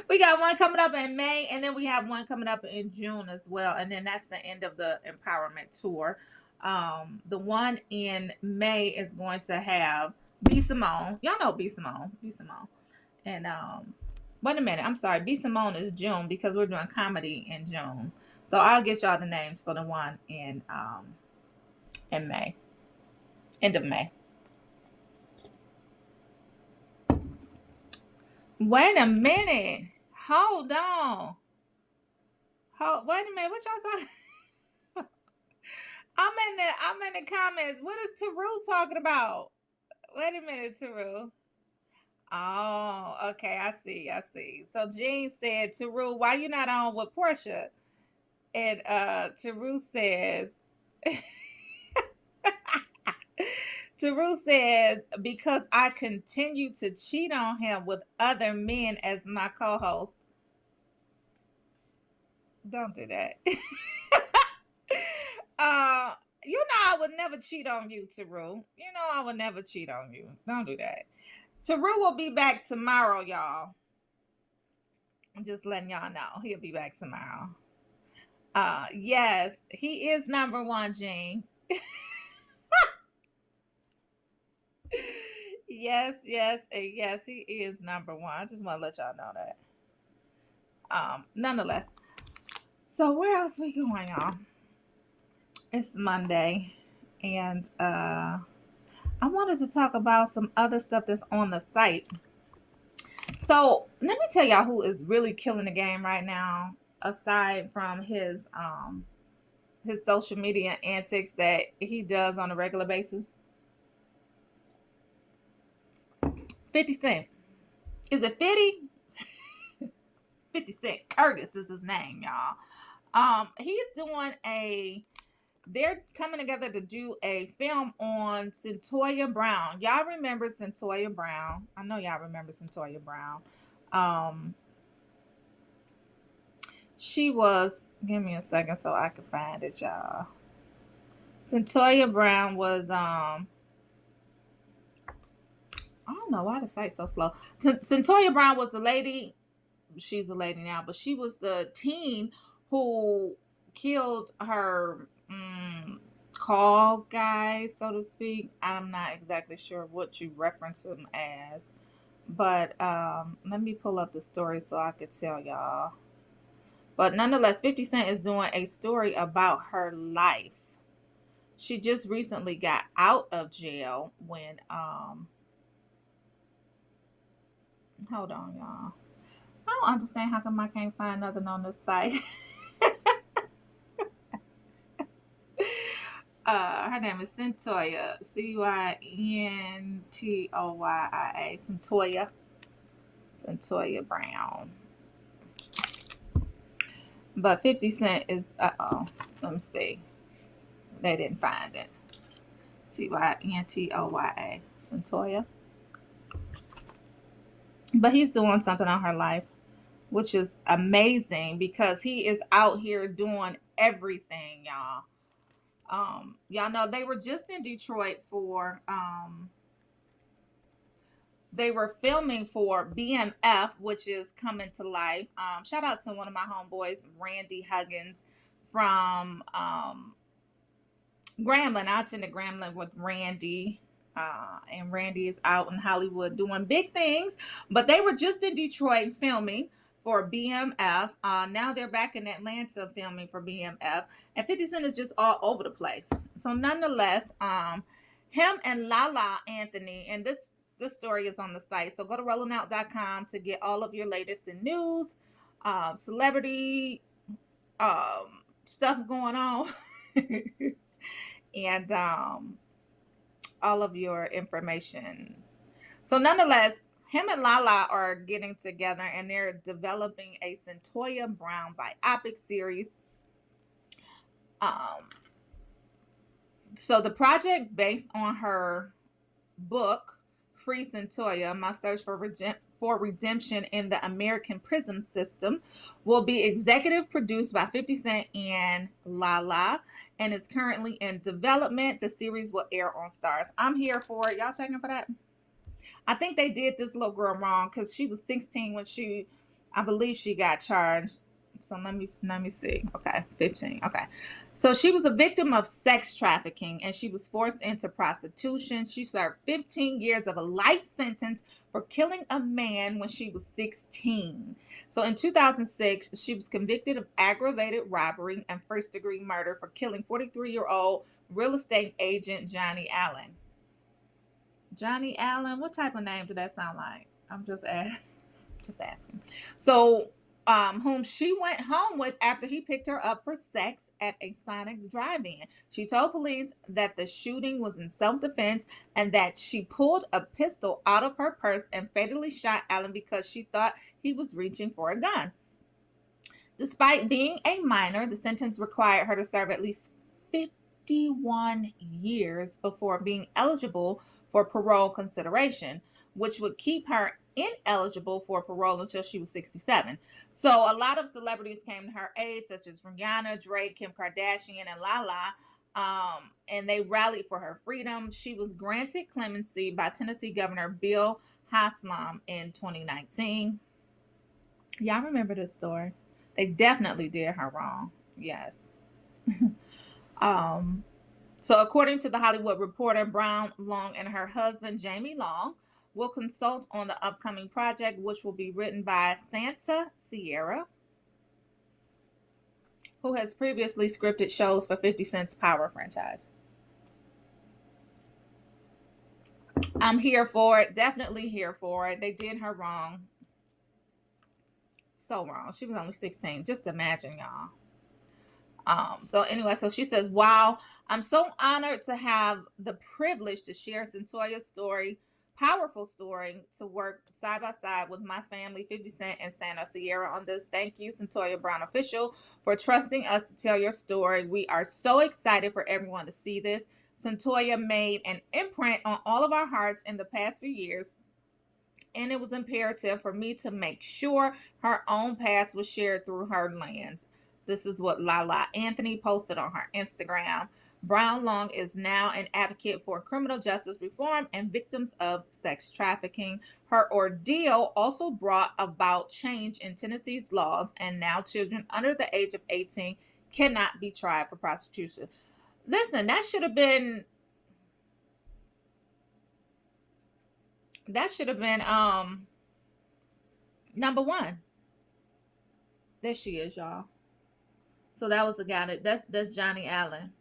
S: We got one coming up in May, and then we have one coming up in June as well. And then that's the end of the empowerment tour. The one in May is going to have B. Simone. Y'all know B. Simone. B. Simone. And wait a minute. I'm sorry. B. Simone is June because we're doing comedy in June. So I'll get y'all the names for the one in May, end of May. Wait a minute. Hold on. Wait a minute. What y'all talking? I'm in the comments. What is Taru talking about? Wait a minute, Taru. Oh, okay. I see. So Jean said, Taru, why you not on with Portia? And Taru says, because I continue to cheat on him with other men as my co-host. Don't do that. You know I would never cheat on you, Taru. You know I would never cheat on you. Don't do that. Taru will be back tomorrow, y'all. I'm just letting y'all know. He'll be back tomorrow. Yes, he is number one, Jean. Yes, he is number one. I just want to let y'all know that. Nonetheless. So where else we going, y'all? It's Monday, and I wanted to talk about some other stuff that's on the site. So let me tell y'all who is really killing the game right now, aside from his social media antics that he does on a regular basis. 50 Cent. Is it 50? 50 Cent. Curtis is his name, y'all. They're coming together to do a film on Centoya Brown. Y'all remember Centoya Brown? I know y'all remember Centoya Brown. She was, give me a second so I can find it, y'all. Centoya Brown was, I don't know why the site's so slow. Centoya Brown was the lady, she's a lady now, but she was the teen who killed her call guy, so to speak. I'm not exactly sure what you reference him as, but let me pull up the story so I could tell y'all. But nonetheless, 50 Cent is doing a story about her life. She just recently got out of jail when hold on, y'all. I don't understand how come I can't find nothing on this site. Her name is Cyntoia, Cyntoia, Cyntoia Brown. But 50 Cent is, let me see. They didn't find it. Cyntoia, Cyntoia. But he's doing something on her life, which is amazing because he is out here doing everything, y'all. Y'all know they were just in Detroit for, they were filming for BMF, which is coming to life. Shout out to one of my homeboys, Randy Huggins from Grambling. I attended Grambling with Randy. And Randy is out in Hollywood doing big things. But they were just in Detroit filming for BMF. Now they're back in Atlanta filming for BMF. And 50 Cent is just all over the place. So nonetheless, him and Lala Anthony, and this story is on the site. So go to rollingout.com to get all of your latest in news, celebrity stuff going on. And all of your information. So nonetheless, him and Lala are getting together and they're developing a Cyntoia Brown biopic series. So the project, based on her book, Free Cyntoia, My Search for Redemption in the American Prison System, will be executive produced by 50 Cent and Lala, and is currently in development. The series will air on Stars. I'm here for it. Y'all checking for that? I think they did this little girl wrong because she was 16 when I believe she got charged. So let me see. Okay, 15. Okay. So she was a victim of sex trafficking and she was forced into prostitution. She served 15 years of a life sentence for killing a man when she was 16. So in 2006, she was convicted of aggravated robbery and first-degree murder for killing 43-year-old real estate agent Johnny Allen. Johnny Allen, what type of name did that sound like? I'm just asking. So whom she went home with after he picked her up for sex at a Sonic drive-in. She told police that the shooting was in self-defense and that she pulled a pistol out of her purse and fatally shot Allen because she thought he was reaching for a gun. Despite being a minor, the sentence required her to serve at least 51 years before being eligible for parole consideration, which would keep her ineligible for parole until she was 67. So a lot of celebrities came to her aid, such as Rihanna, Drake, Kim Kardashian, and Lala, and they rallied for her freedom. She was granted clemency by Tennessee Governor Bill Haslam in 2019. Y'all remember this story? They definitely did her wrong. Yes. So according to The Hollywood Reporter, Brown Long and her husband, Jamie Long, will consult on the upcoming project, which will be written by Santa Sierra, who has previously scripted shows for 50 Cent's Power franchise. I'm here for it. Definitely here for it. They did her wrong. So wrong. She was only 16. Just imagine, y'all. So anyway, so she says, wow, I'm so honored to have the privilege to share Cyntoia's story, powerful story, to work side by side with my family, 50 Cent and Santa Sierra on this. Thank you, Cyntoia Brown Official, for trusting us to tell your story. We are so excited for everyone to see this. Cyntoia made an imprint on all of our hearts in the past few years, and it was imperative for me to make sure her own past was shared through her lens. This is what Lala Anthony posted on her Instagram. Brown Long is now an advocate for criminal justice reform and victims of sex trafficking. Her ordeal also brought about change in Tennessee's laws, and now children under the age of 18 cannot be tried for prostitution. Listen, that should have been number one. There she is, y'all. So that was the guy that's Johnny Allen.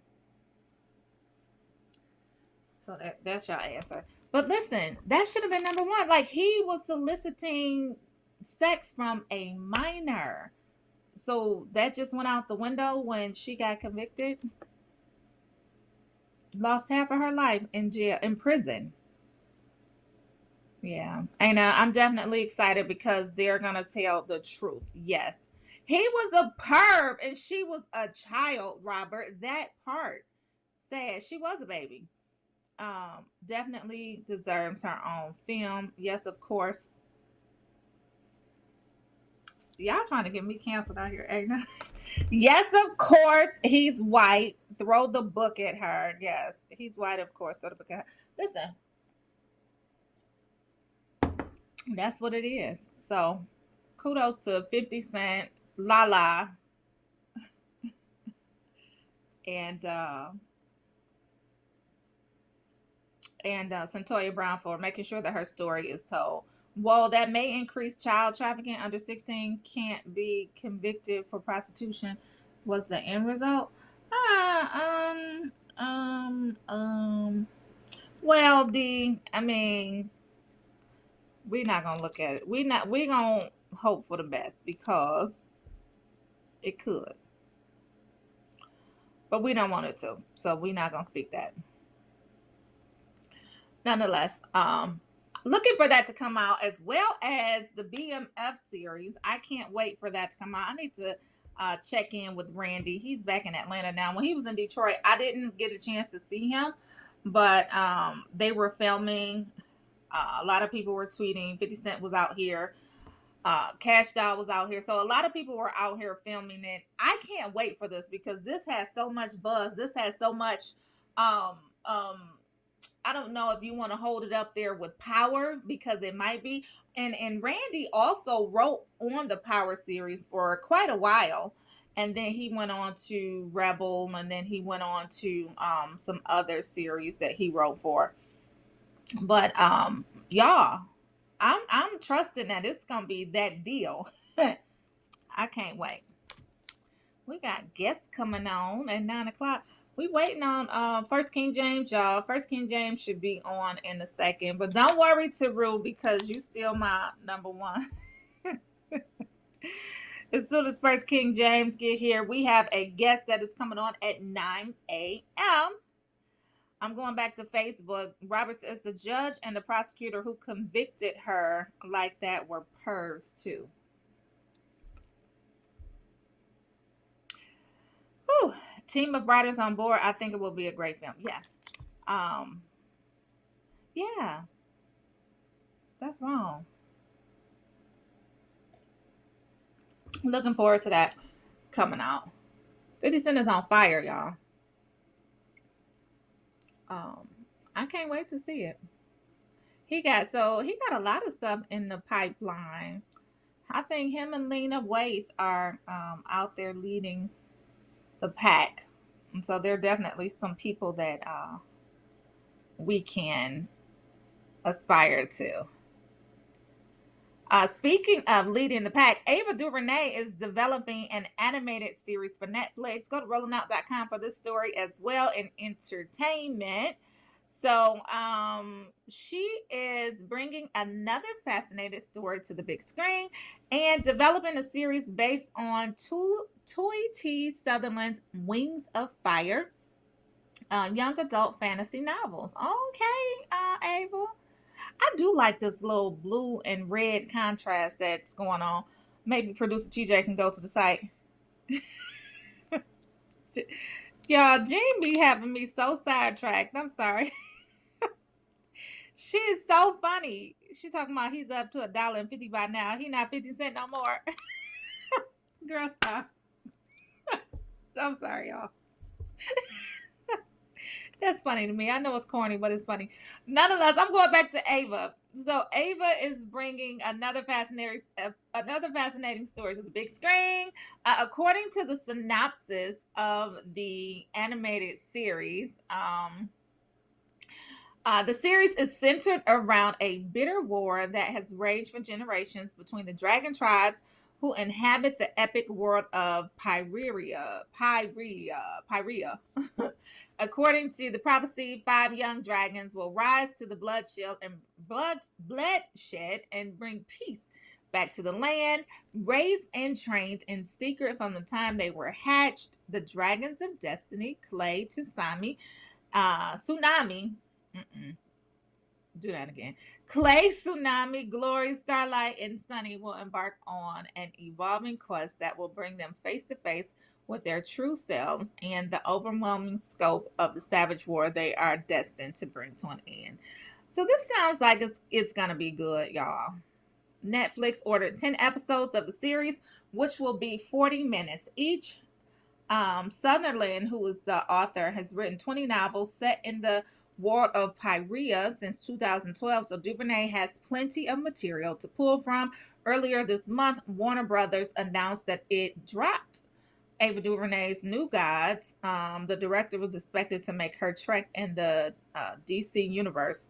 S: So that's your answer. But listen, that should have been number one. Like, he was soliciting sex from a minor. So that just went out the window when she got convicted. Lost half of her life in jail, in prison. Yeah. And I'm definitely excited because they're going to tell the truth. Yes. He was a perv and she was a child, Robert. That part. Sad. She was a baby. Definitely deserves her own film. Yes, of course. Y'all trying to get me canceled out here, ain't it? Yes, of course. He's white. Throw the book at her. Yes, he's white, of course. Throw the book at her. Listen. That's what it is. So, kudos to 50 Cent, Lala, and Centoya Brown for making sure that her story is told. While that may increase child trafficking, under 16 can't be convicted for prostitution. Was the end result? Well, I mean, we're not gonna look at it. We're gonna hope for the best because it could, but we don't want it to. So we're not gonna speak that. Nonetheless, looking for that to come out, as well as the BMF series. I can't wait for that to come out. I need to check in with Randy. He's back in Atlanta now. When he was in Detroit, I didn't get a chance to see him, but they were filming. A lot of people were tweeting. 50 Cent was out here. Cash Doll was out here. So a lot of people were out here filming it. I can't wait for this because this has so much buzz. This has so much I don't know if you want to hold it up there with Power, because it might be. And Randy also wrote on the Power series for quite a while. And then he went on to Rebel, and then he went on to some other series that he wrote for. But y'all, I'm trusting that it's gonna be that deal. I can't wait. We got guests coming on at 9 o'clock. We waiting on First King James, y'all. First King James should be on in a second. But don't worry, Teru, because you still my number one. As soon as First King James get here, we have a guest that is coming on at 9 a.m. I'm going back to Facebook. Robert says the judge and the prosecutor who convicted her like that were pervs too. Whew. Team of writers on board. I think it will be a great film. Yes. Yeah. That's wrong. Looking forward to that coming out. 50 Cent is on fire, y'all. I can't wait to see it. He got a lot of stuff in the pipeline. I think him and Lena Waithe are out there leading the pack. And so there are definitely some people that we can aspire to. Speaking of leading the pack, Ava DuVernay is developing an animated series for Netflix. Go to rollingout.com for this story as well in entertainment. So she is bringing another fascinating story to the big screen and developing a series based on Toy T. Sutherland's Wings of Fire young adult fantasy novels. Okay, Ava. I do like this little blue and red contrast that's going on. Maybe producer TJ can go to the site. Y'all, Jean be having me so sidetracked. I'm sorry. She is so funny. She talking about he's up to $1.50 by now. He not 50 cents no more. Girl, stop. I'm sorry, y'all. That's funny to me. I know it's corny, but it's funny. Nonetheless, I'm going back to Ava. So Ava is bringing another fascinating story to the big screen. According to the synopsis of the animated series, the series is centered around a bitter war that has raged for generations between the dragon tribes who inhabit the epic world of Pyrea. According to the prophecy, 5 young dragons will rise to the bloodshed and bring peace back to the land. Raised and trained in secret from the time they were hatched, the dragons of destiny, Clay, Tsunami, do that again. Clay, Tsunami, Glory, Starlight, and Sunny will embark on an evolving quest that will bring them face to face with their true selves and the overwhelming scope of the savage war they are destined to bring to an end. So this sounds like it's gonna be good, y'all. Netflix ordered 10 episodes of the series, which will be 40 minutes each. Sutherland, who is the author, has written 20 novels set in the world of Pyrea since 2012, so DuVernay has plenty of material to pull from. Earlier this month, Warner Brothers announced that it dropped Ava DuVernay's New Gods. The director was expected to make her trek in the DC universe,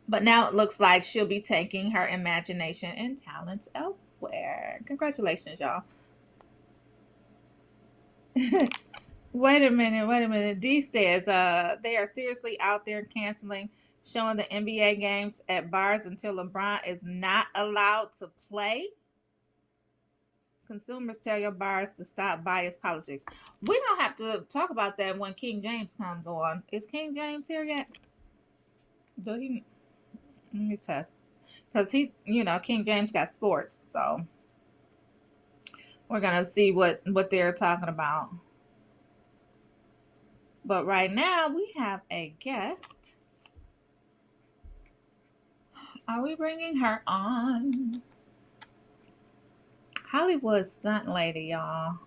S: but now it looks like she'll be taking her imagination and talents elsewhere. Congratulations, y'all. Wait a minute. D says they are seriously out there canceling showing the NBA games at bars until LeBron is not allowed to play. Consumers tell your bars to stop bias politics. We don't have to talk about that when King James comes on. Is King James here yet? Do he? Let me test. Because King James got sports. So we're going to see what they're talking about. But right now we have a guest. Are we bringing her on? Hollywood stunt lady, y'all.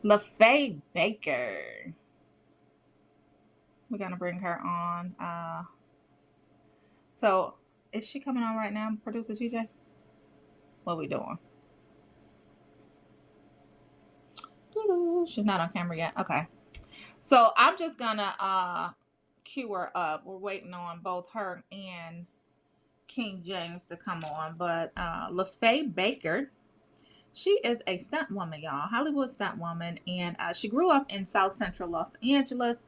S: LaFay Baker. We're gonna bring her on. So is she coming on right now, producer TJ? What we doing? She's not on camera yet. Okay. So I'm just gonna queue her up. We're waiting on both her and King James to come on. But LaFay Baker, she is a stunt woman, y'all. Hollywood stunt woman. And she grew up in South Central Los Angeles.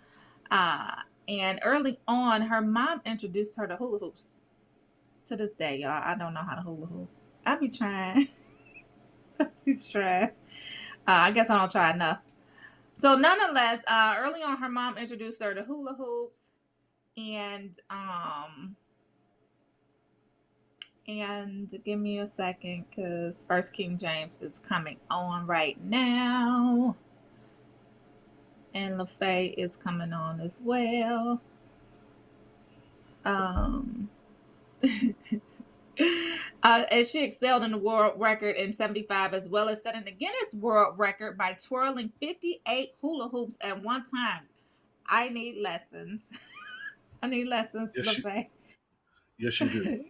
S: And early on, her mom introduced her to hula hoops. To this day, y'all, I don't know how to hula hoop. I be trying. I guess I don't try enough. So nonetheless, early on, her mom introduced her to hula hoops, and give me a second, because First King James is coming on right now, and LaFay is coming on as well. And she excelled in the world record in 75, as well as setting the Guinness World Record by twirling 58 hula hoops at one time. I need lessons. Yes, LaFay.
U: Yes, you do.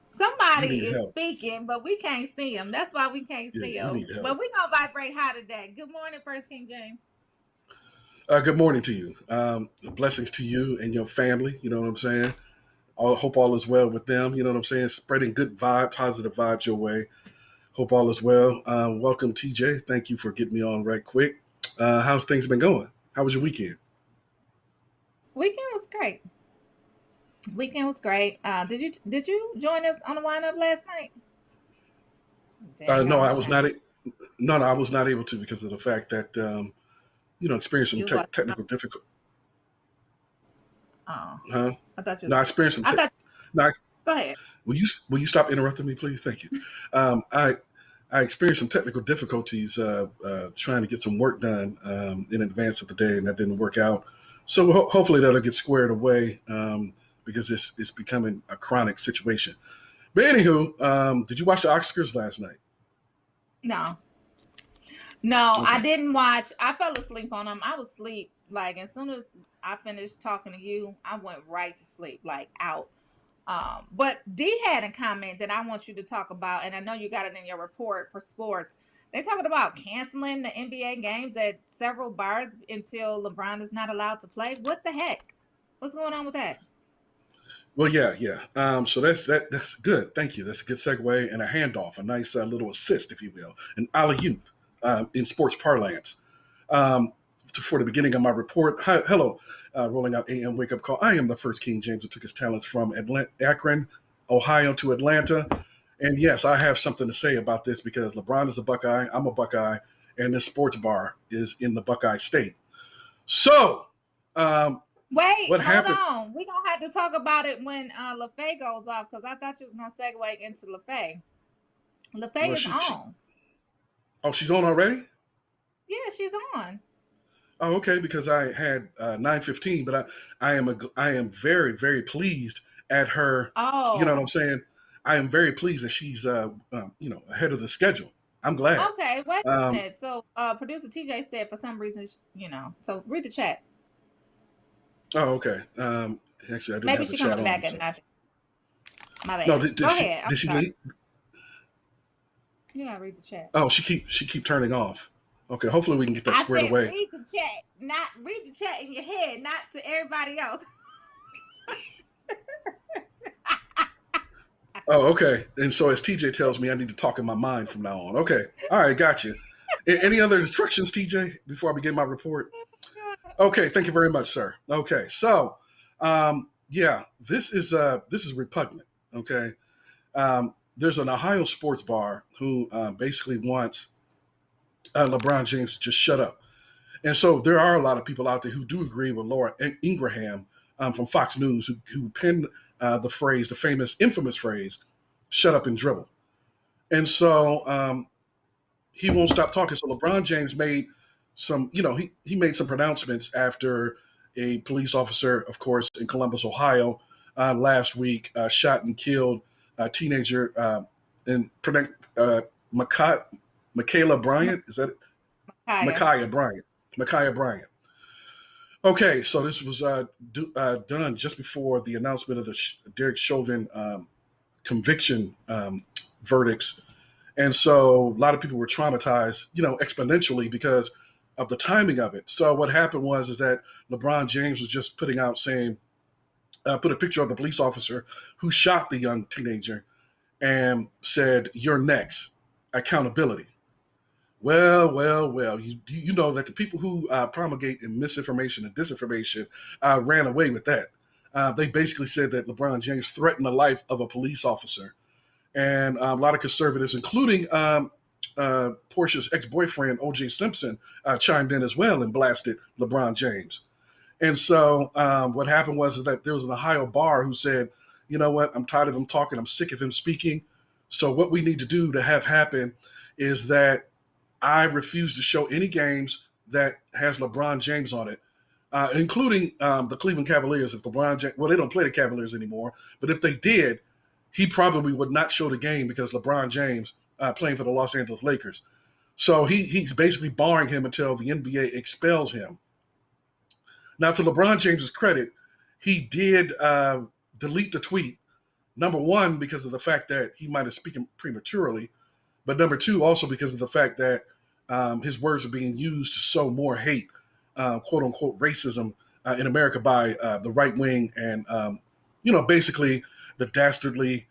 S: Somebody is speaking, but we can't see him. That's why we can't see him. But we're going to vibrate high today. Good morning, First King James.
U: Good morning to you. Blessings to you and your family. You know what I'm saying? I hope all is well with them. You know what I'm saying? Spreading good vibes, positive vibes your way. Hope all is well. Welcome, TJ. Thank you for getting me on right quick. How's things been going? How was your weekend?
S: Weekend was great. Did you join us on the wind-up last night?
U: No, I was not. I was not able to because of the fact that experienced some technical difficulty.
S: Oh.
U: Huh?
S: I thought you.
U: No, I experienced some.
S: Go ahead.
U: Will you stop interrupting me, please? Thank you. I experienced some technical difficulties trying to get some work done in advance of the day, and that didn't work out. So hopefully that'll get squared away because it's becoming a chronic situation. But anywho, did you watch the Oscars last night?
S: No,
U: Okay.
S: I didn't watch. I fell asleep on them. I was asleep. Like, as soon as I finished talking to you, I went right to sleep, like out. But D had a comment that I want you to talk about, and I know you got it in your report for sports. They're talking about canceling the NBA games at several bars until LeBron is not allowed to play. What the heck? What's going on with that?
U: Well, yeah. So that's good. Thank you. That's a good segue and a handoff, a nice little assist, if you will, an alley-oop in sports parlance. For the beginning of my report, hello, rolling out AM wake-up call. I am the first King James who took his talents from Akron, Ohio to Atlanta. And yes, I have something to say about this because LeBron is a Buckeye, I'm a Buckeye, and this sports bar is in the Buckeye State. So,
S: wait,
U: what happened?
S: Hold on. We're going to have to talk about it when LaFay goes off, because I thought you was going to segue into LaFay. LaFay is on.
U: Oh, she's on already?
S: Yeah, she's on.
U: Oh, okay, because I had 9:15, but I am very, very pleased at her.
S: Oh.
U: You know what I'm saying? I am very pleased that she's ahead of the schedule. I'm glad.
S: Okay, wait a minute. So producer TJ said for some reason, so read the chat.
U: Oh, okay. Actually, I didn't
S: Maybe
U: have the
S: she
U: chat
S: coming
U: on.
S: back
U: So.
S: at 9. My bad.
U: No,
S: Go ahead.
U: Did she leave?
S: You gotta read the chat.
U: Oh, she keep turning off. Okay, hopefully we can get that squared away.
S: Read the chat, read the chat in your head, not to everybody else.
U: Oh, okay. And so as TJ tells me, I need to talk in my mind from now on. Okay. All right, got you. Any other instructions, TJ, before I begin my report? Okay, thank you very much, sir. Okay, so this is repugnant. Okay. There's an Ohio sports bar who basically wants LeBron James to just shut up. And so there are a lot of people out there who do agree with Laura Ingraham from Fox News who penned the famous, infamous phrase, shut up and dribble. And so he won't stop talking. So LeBron James made some, he made some pronouncements after a police officer, of course, in Columbus, Ohio, last week shot and killed a teenager Michaela Bryant. Is that it? Micaiah Bryant. Okay, so this was done just before the announcement of the Derek Chauvin conviction verdicts. And so a lot of people were traumatized, exponentially because of the timing of it. So what happened is that LeBron James was just put a picture of the police officer who shot the young teenager and said, "You're next. Accountability." Well, you know that the people who promulgate misinformation and disinformation ran away with that. They basically said that LeBron James threatened the life of a police officer. And a lot of conservatives, including Portia's ex-boyfriend, O.J. Simpson, chimed in as well and blasted LeBron James. And so what happened was that there was an Ohio bar who said, you know what, I'm tired of him talking. I'm sick of him speaking. So what we need to do to have happen is that I refuse to show any games that has LeBron James on it, including the Cleveland Cavaliers. If LeBron James, they don't play the Cavaliers anymore, but if they did, he probably would not show the game because LeBron James playing for the Los Angeles Lakers. So he's basically barring him until the NBA expels him. Now, to LeBron James's credit, he did delete the tweet. Number one, because of the fact that he might have spoken prematurely. But number two, also because of the fact that his words are being used to sow more hate, quote unquote, racism in America by the right wing and, basically the dastardly,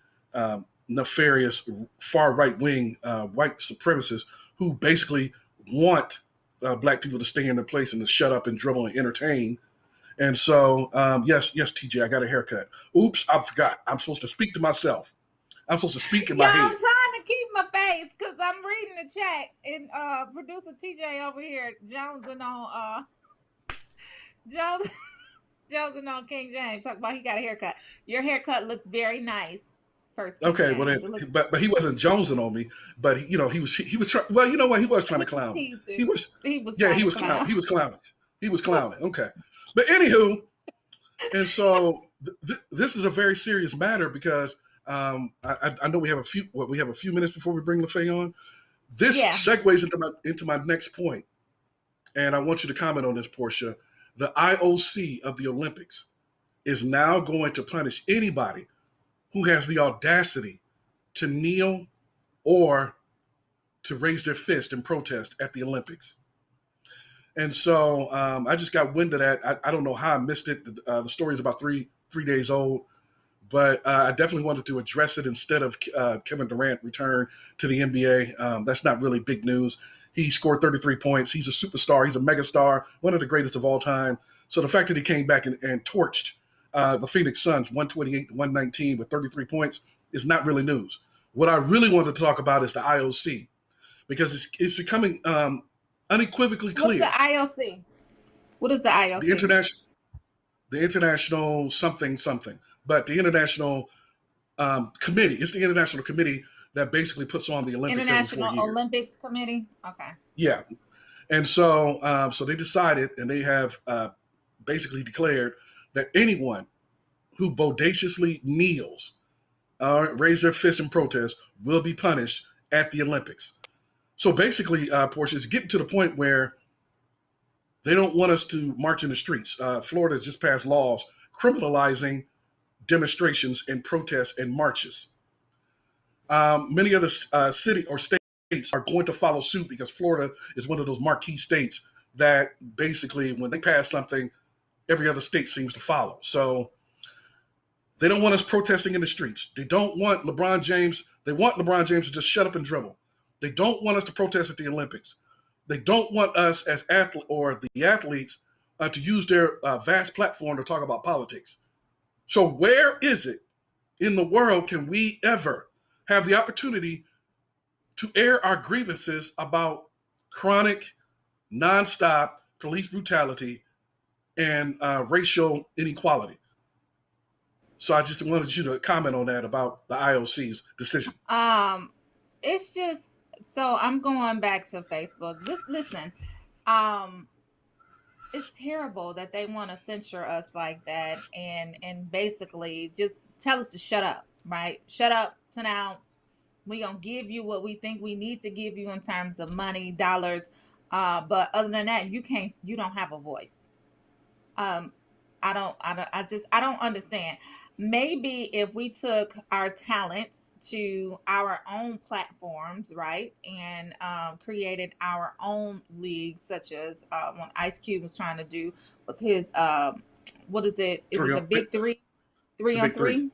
U: nefarious, far right wing white supremacists who basically want black people to stay in their place and to shut up and dribble and entertain. And so, yes, TJ, I got a haircut. Oops, I forgot. I'm supposed to speak to myself. I'm supposed to speak in my head.
S: I'm trying to keep my face because I'm reading the chat and producer TJ over here jonesing on jonesing on King James talking about he got a haircut. Your haircut looks very nice. First, King
U: okay,
S: James.
U: well, but he wasn't jonesing on me. But he was trying. Well, you know what? He was trying to clown. He was clowning. He was clowning. Okay, but anywho, and so this is a very serious matter because I know we have a few minutes before we bring LaFay on. This
S: Yeah.
U: segues into my next point, and I want you to comment on this, Portia. The IOC of the Olympics is now going to punish anybody who has the audacity to kneel or to raise their fist in protest at the Olympics. And so I just got wind of that. I don't know how I missed it. The story is about three days old, but I definitely wanted to address it instead of Kevin Durant return to the NBA. That's not really big news. He scored 33 points. He's a superstar. He's a megastar, one of the greatest of all time. So the fact that he came back and torched the Phoenix Suns 128-119 with 33 points is not really news. What I really wanted to talk about is the IOC, because it's becoming unequivocally clear.
S: What's the IOC? What is the IOC?
U: The international something, but the international committee. It's the international committee that basically puts on the Olympics.
S: International
U: every 4 years.
S: Olympics Committee. Okay.
U: Yeah, and so so they decided, and they have basically declared that anyone who bodaciously kneels or raise their fist in protest will be punished at the Olympics. So basically, Portia, is getting to the point where they don't want us to march in the streets. Florida has just passed laws criminalizing demonstrations and protests and marches. Many other city or states are going to follow suit, because Florida is one of those marquee states that basically, when they pass something, every other state seems to follow. So they don't want us protesting in the streets. They don't want LeBron James. They want LeBron James to just shut up and dribble. They don't want us to protest at the Olympics. They don't want us as the athletes to use their vast platform to talk about politics. So where is it in the world can we ever have the opportunity to air our grievances about chronic, nonstop police brutality and racial inequality? So I just wanted you to comment on that about the IOC's decision.
S: It's just, so I'm going back to Facebook. Listen, it's terrible that they want to censor us like that and basically just tell us to shut up, right? Shut up to now. We're going to give you what we think we need to give you in terms of money, dollars. But other than that, you don't have a voice. I don't understand. Maybe if we took our talents to our own platforms, right, and created our own leagues, such as what Ice Cube was trying to do with his, what is it? Is it the Big Three? 3-on-3?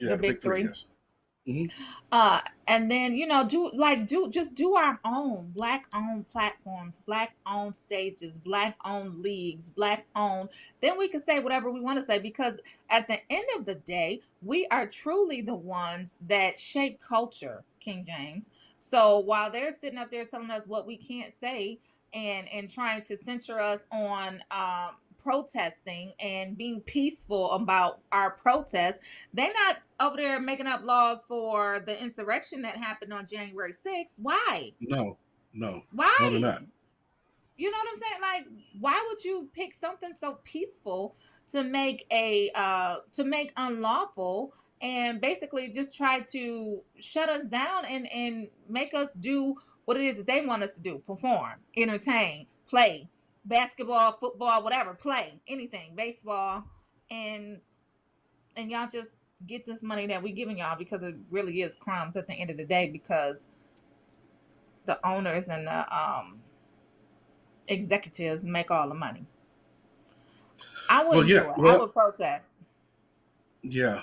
U: Yeah,
S: the Big Three.
U: Yes. Mm-hmm.
S: And then, do our own Black-owned platforms, Black-owned stages, Black-owned leagues, Black-owned. Then we can say whatever we want to say, because at the end of the day, we are truly the ones that shape culture, King James. So while they're sitting up there telling us what we can't say and trying to censor us on protesting and being peaceful about our protests, they're not over there making up laws for the insurrection that happened on January 6th. Why?
U: No.
S: Why?
U: No, they're not.
S: You know what I'm saying? Like, why would you pick something so peaceful to make unlawful and basically just try to shut us down and make us do what it is that they want us to do: perform, entertain, play, basketball, football, whatever, play, anything, baseball, and y'all just get this money that we giving y'all, because it really is crumbs at the end of the day, because the owners and the executives make all the money. I wouldn't do it. I would protest.
U: Yeah.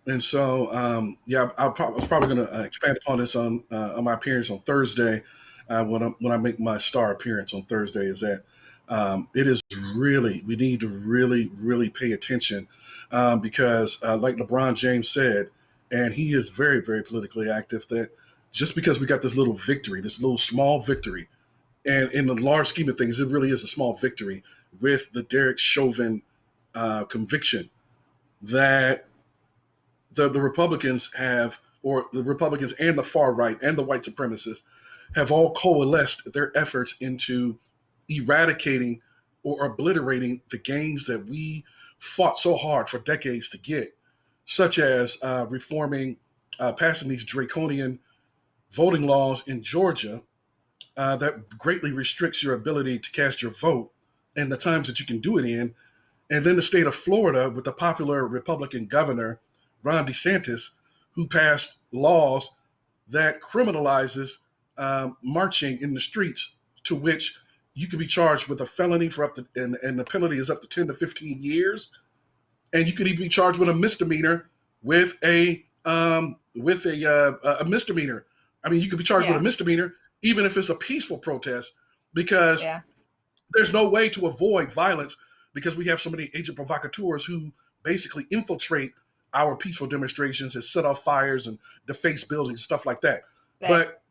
U: And so, I was probably going to expand upon this on my appearance on Thursday. When I make my star appearance on Thursday, is that it is really, we need to really, really pay attention because like LeBron James said, and he is very, very politically active, that just because we got this little victory, this little small victory, and in the large scheme of things, it really is a small victory with the Derek Chauvin conviction, that the Republicans have, or the Republicans and the far right and the white supremacists have all coalesced their efforts into eradicating or obliterating the gains that we fought so hard for decades to get. such as passing these draconian voting laws in Georgia that greatly restricts your ability to cast your vote and the times that you can do it in. And then the state of Florida with the popular Republican governor, Ron DeSantis, who passed laws that criminalizes marching in the streets, to which you can be charged with a felony for up to, and the penalty is up to 10 to 15 years. And you could even be charged with a misdemeanor with a misdemeanor. I mean, you could be charged with a misdemeanor even if it's a peaceful protest, because there's no way to avoid violence, because we have so many agent provocateurs who basically infiltrate our peaceful demonstrations and set off fires and deface buildings, stuff like that. But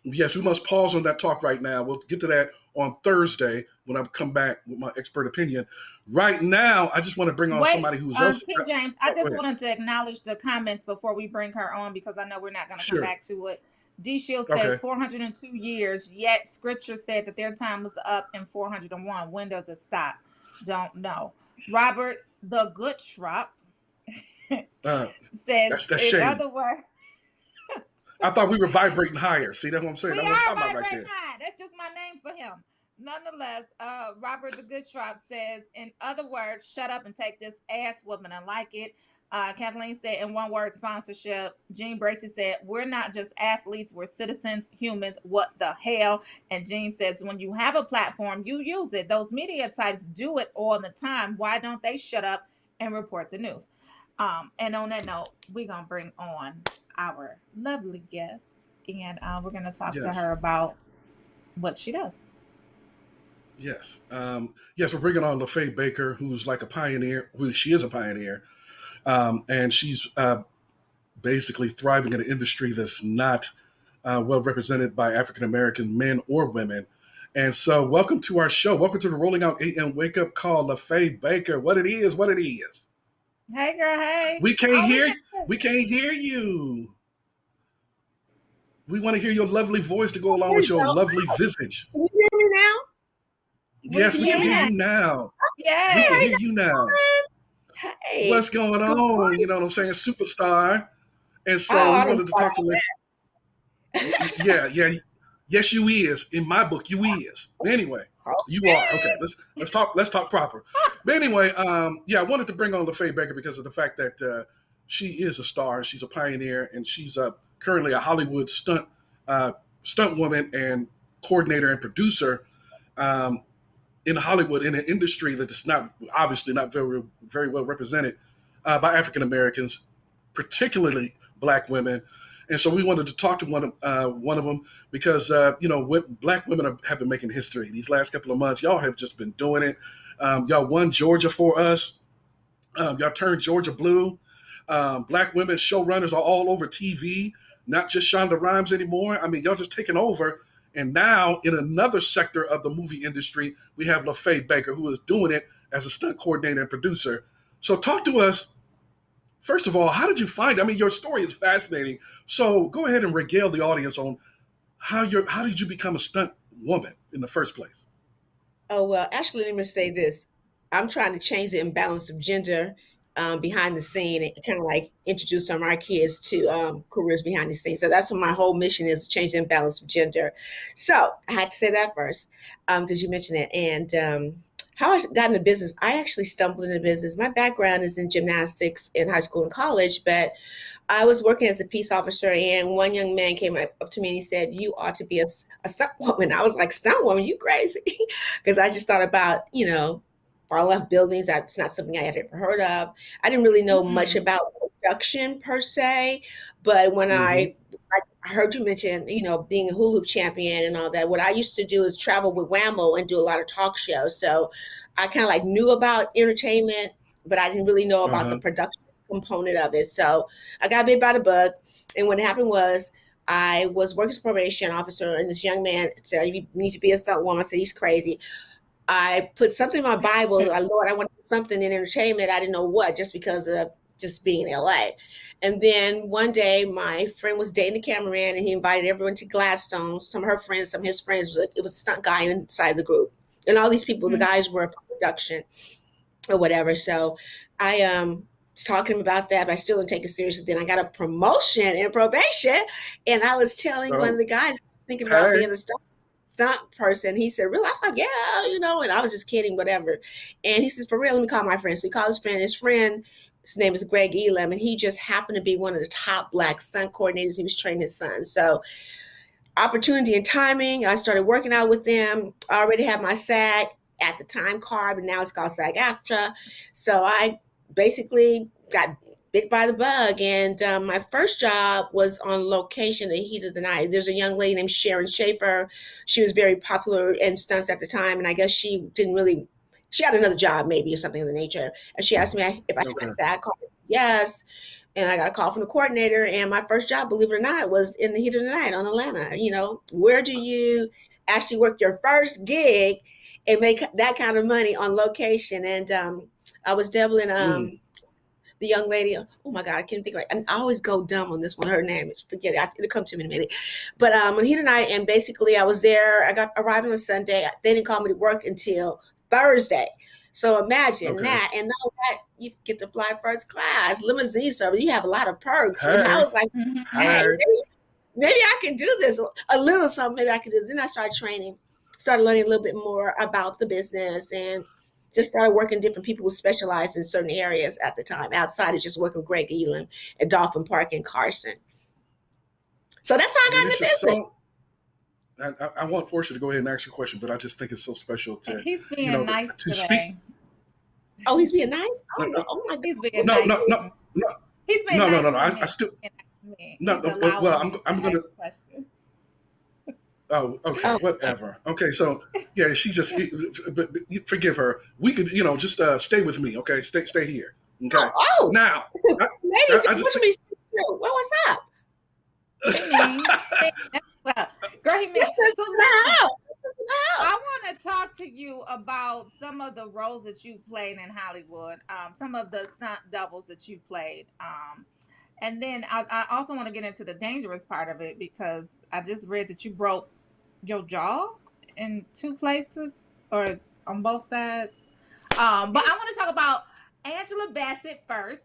U: yes, we must pause on that talk right now. We'll get to that on Thursday when I come back with my expert opinion. Right now, I just want to bring on somebody who's else.
S: P. James, I just wanted to acknowledge the comments before we bring her on, because I know we're not going to come back to it. D. Shield says 402 years, yet scripture said that their time was up in 401. When does it stop? Don't know. Robert the Good Shrop says,
U: that's
S: in
U: shady.
S: other words,
U: I thought we were vibrating higher. See, that's what I'm saying.
S: we
U: That's
S: are
U: what I'm talking about
S: vibrating
U: right
S: high. That's just my name for him. Nonetheless, Robert the Good Shrop says, in other words, shut up and take this ass woman and like it. Kathleen said, in one word, sponsorship. Jean Bracey said, we're not just athletes, we're citizens, humans. What the hell? And Jean says, when you have a platform, you use it. Those media types do it all the time. Why don't they shut up and report the news? And on that note, we're going to bring on our lovely guest, and we're going to talk to her about what she does.
U: Yes. Yes, we're bringing on LaFaye Baker, who's like a pioneer. She is a pioneer. And she's basically thriving in an industry that's not well represented by African-American men or women. And so welcome to our show. Welcome to the Rolling Out AM Wake Up Call, LaFaye Baker. What it is.
S: Hey, girl, hey.
U: We can't hear you. We can't hear you. We want to hear your lovely voice to go along with your lovely visage.
A: Can you hear me now?
U: Yes, we can hear you now.
S: Yeah.
U: We can hear you now.
A: Hey,
U: what's going on? You know what I'm saying? Superstar. And so we wanted to talk to Yeah. Yes, you is. In my book, you is. Anyway, you are. Okay, let's talk proper. But anyway, I wanted to bring on LaFaye Baker because of the fact that she is a star. She's a pioneer, and she's currently a Hollywood stunt woman and coordinator and producer in Hollywood, in an industry that is obviously not very, very well represented by African Americans, particularly Black women. And so we wanted to talk to one of them because Black women have been making history these last couple of months. Y'all have just been doing it. Y'all won Georgia for us. Y'all turned Georgia blue. Black women showrunners are all over TV, not just Shonda Rhimes anymore. I mean, y'all just taking over. And now in another sector of the movie industry, we have LaFaye Baker, who is doing it as a stunt coordinator and producer. So talk to us. First of all, how did you find it? I mean, your story is fascinating. So go ahead and regale the audience on how did you become a stunt woman in the first place?
A: Oh, well, actually, let me say this. I'm trying to change the imbalance of gender behind the scene and kind of like introduce some of our kids to careers behind the scenes. So that's what my whole mission is, to change the imbalance of gender. So I had to say that first because you mentioned it. And how I got into business, I actually stumbled into business. My background is in gymnastics in high school and college, but I was working as a peace officer, and one young man came up to me and he said, you ought to be a stunt woman. I was like, stunt woman, you crazy? Because I just thought about, fall off buildings. That's not something I had ever heard of. I didn't really know much about production per se, but when I heard you mention, being a hula hoop champion and all that, what I used to do is travel with Whammo and do a lot of talk shows. So I kind of like knew about entertainment, but I didn't really know about the production component of it. So I got bit by the bug. And what happened was I was working as a probation officer, and this young man said, you need to be a stunt woman. I said, he's crazy. I put something in my Bible. Lord, I want to put something in entertainment. I didn't know what, just because of just being in LA. And then one day my friend was dating a cameraman, and he invited everyone to Gladstone. Some of her friends, some of his friends, it was a stunt guy inside the group. And all these people, the guys were from production or whatever. So I was talking about that, but I still didn't take it seriously. Then I got a promotion in probation, and I was telling one of the guys thinking about being a stunt person. He said, "Really?" I was like, "Yeah, you know," and I was just kidding, whatever. And he says, "For real, let me call my friend." So he called his friend. His name is Greg Elam, and he just happened to be one of the top Black stunt coordinators. He was training his son. So opportunity and timing, I started working out with them. I already had my SAG at the time card, but now it's called SAG-AFTRA. So I basically got bit by the bug, and my first job was on location in the heat of the night. There's a young lady named Sharon Schaefer. She was very popular in stunts at the time, and I guess she had another job maybe or something of the nature. And she asked me if I had my SAG card. Yes. And I got a call from the coordinator, and my first job, believe it or not, was in the heat of the night on Atlanta. You know, where do you actually work your first gig and make that kind of money on location? And I was doubling the young lady. Oh my God, I can't think of it. And I always go dumb on this one. Her name is, forget it. It'll come to me in a minute. But on heat of the night, and basically I was there. I arrived on a Sunday. They didn't call me to work until Thursday. So imagine that, and all that, you get to fly first class, limousine service. You have a lot of perks. And I was like, hey, maybe I can do this a little something. Maybe I could do this. Then I started training, started learning a little bit more about the business, and just started working with different people who specialized in certain areas at the time, outside of just working with Greg Elam at Dolphin Park in Carson. So that's how I got into business.
U: I want Portia to go ahead and ask you a question, but I just think it's so special to
S: he's being nice
U: to
S: today.
U: speak.
A: Oh, he's being nice? Oh my God.
S: He's being nice.
U: No.
S: He's being nice.
U: No. I still. No. Well, I'm gonna. Oh, okay, whatever. Okay, so yeah, she just. But forgive her. We could, just stay with me. Okay, stay here. Okay.
A: Oh.
U: Now.
A: What was up?
S: Well, girl, he made
A: so
S: I want to talk to you about some of the roles that you played in Hollywood, some of the stunt doubles that you played. And then I also want to get into the dangerous part of it, because I just read that you broke your jaw in 2 places or on both sides. But I want to talk about Angela Bassett first.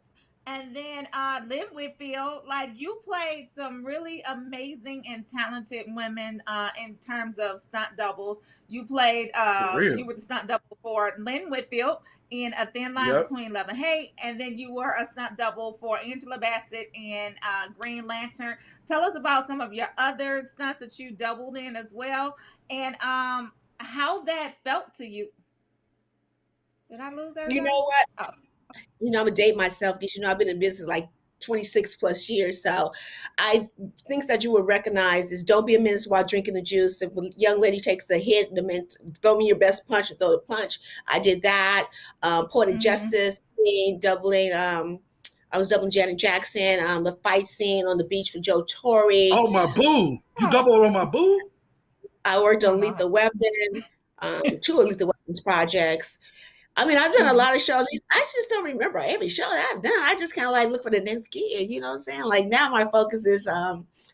S: And then Lynn Whitfield, like, you played some really amazing and talented women in terms of stunt doubles. You played, you were the stunt double for Lynn Whitfield in A Thin Line Between Love and Hate. And then you were a stunt double for Angela Bassett in Green Lantern. Tell us about some of your other stunts that you doubled in as well, and how that felt to you. Did I lose everything?
A: You know what? Oh. I'm gonna date myself because I've been in business like 26 plus years. So things that you would recognize is don't be a menace while drinking the juice. If a young lady takes a hit, throw me your best punch and throw the punch. I did that. Poetic Justice scene, doubling. I was doubling Janet Jackson. The fight scene on the beach with Joe Torre.
U: Oh, my boo! You doubled on my boo?
A: I worked on Lethal Weapon, 2 of Lethal Weapons projects. I mean, I've done a lot of shows. I just don't remember every show that I've done. I just kind of like look for the next gig, you know what I'm saying? Like now my focus is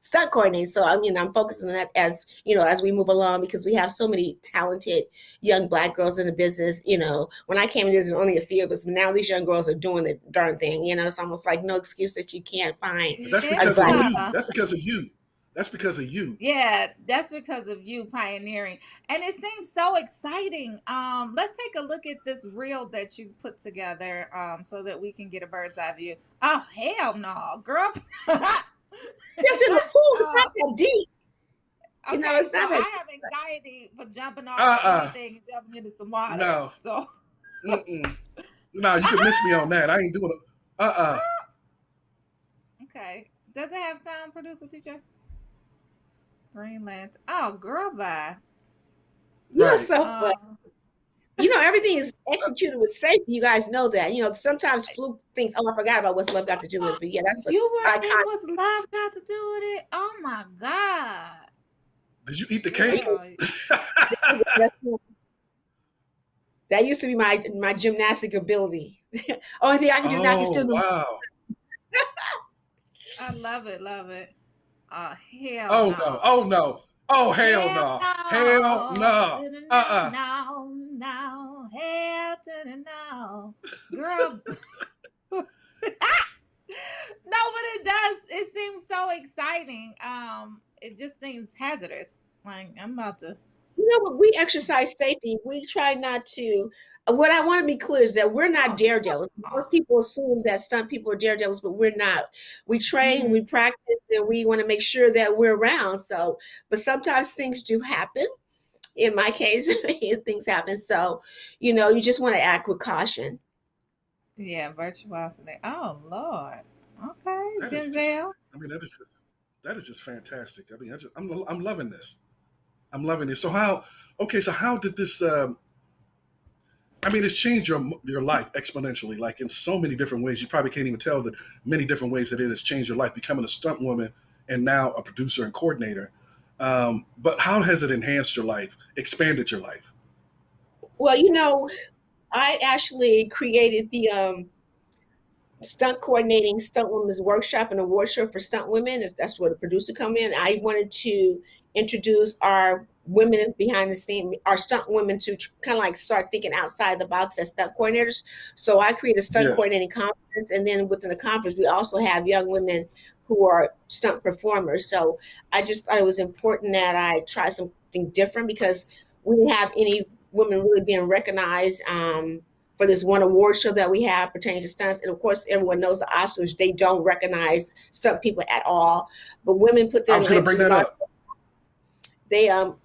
A: stunt coordinating. So I'm focusing on that as we move along, because we have so many talented young Black girls in the business. When I came in, there's only a few of us, but now these young girls are doing the darn thing. It's almost like no excuse that you can't find.
U: That's because of you. That's because of you. That's because of you.
S: Yeah, that's because of you pioneering. And it seems so exciting. Let's take a look at this reel that you put together so that we can get a bird's eye view. Oh, hell no, girl.
A: It's in the pool. It's not that deep.
S: Okay,
A: it's not
S: I have anxiety for jumping off anything and jumping into some water.
U: No.
S: So.
U: No, you can miss me on that. I ain't doing it.
S: Okay. Does it have sound, producer TJ? Green Lantern. Oh, girl, bye.
A: You're so funny. Everything is executed with safety. You guys know that. Sometimes fluke thinks, I forgot about what's love got to do with it. But yeah, that's
S: what's love got to do with it? Oh my God.
U: Did you eat the cake?
A: That used to be my gymnastic ability. Only thing I can do now, I can still do.
U: Wow.
S: I love it. Oh, hell
U: no. Oh, no. Oh, hell no. Hell no.
S: No. Hell to the no. Girl. it seems so exciting. It just seems hazardous. Like I'm about to.
A: You know what? We exercise safety. We try not to. What I want to be clear is that we're not daredevils. Most people assume that some people are daredevils, but we're not. We train, we practice, and we want to make sure that we're around. So, but sometimes things do happen. In my case, things happen. So, you know, you just want to act with caution.
S: Yeah, virtuosity. Oh Lord. Okay,
U: That is just,
S: Denzel.
U: I mean, that is just fantastic. I mean, I'm loving this. I'm loving this. So how? Okay, so how did this? I mean, it's changed your life exponentially, like in so many different ways. You probably can't even tell the many different ways that it has changed your life, becoming a stunt woman and now a producer and coordinator. But how has it enhanced your life, expanded your life?
A: Well, you know, I actually created the stunt coordinating stunt women's workshop and award show for stunt women. That's where the producer come in. I wanted to introduce our women behind the scene, our stunt women, to kind of like start thinking outside the box as stunt coordinators. So I created a stunt coordinating conference, and then within the conference, we also have young women who are stunt performers. So I just thought it was important that I try something different because we didn't have any women really being recognized for this one award show that we have pertaining to stunts. And of course, everyone knows the Oscars, they don't recognize stunt people at all. But women put their They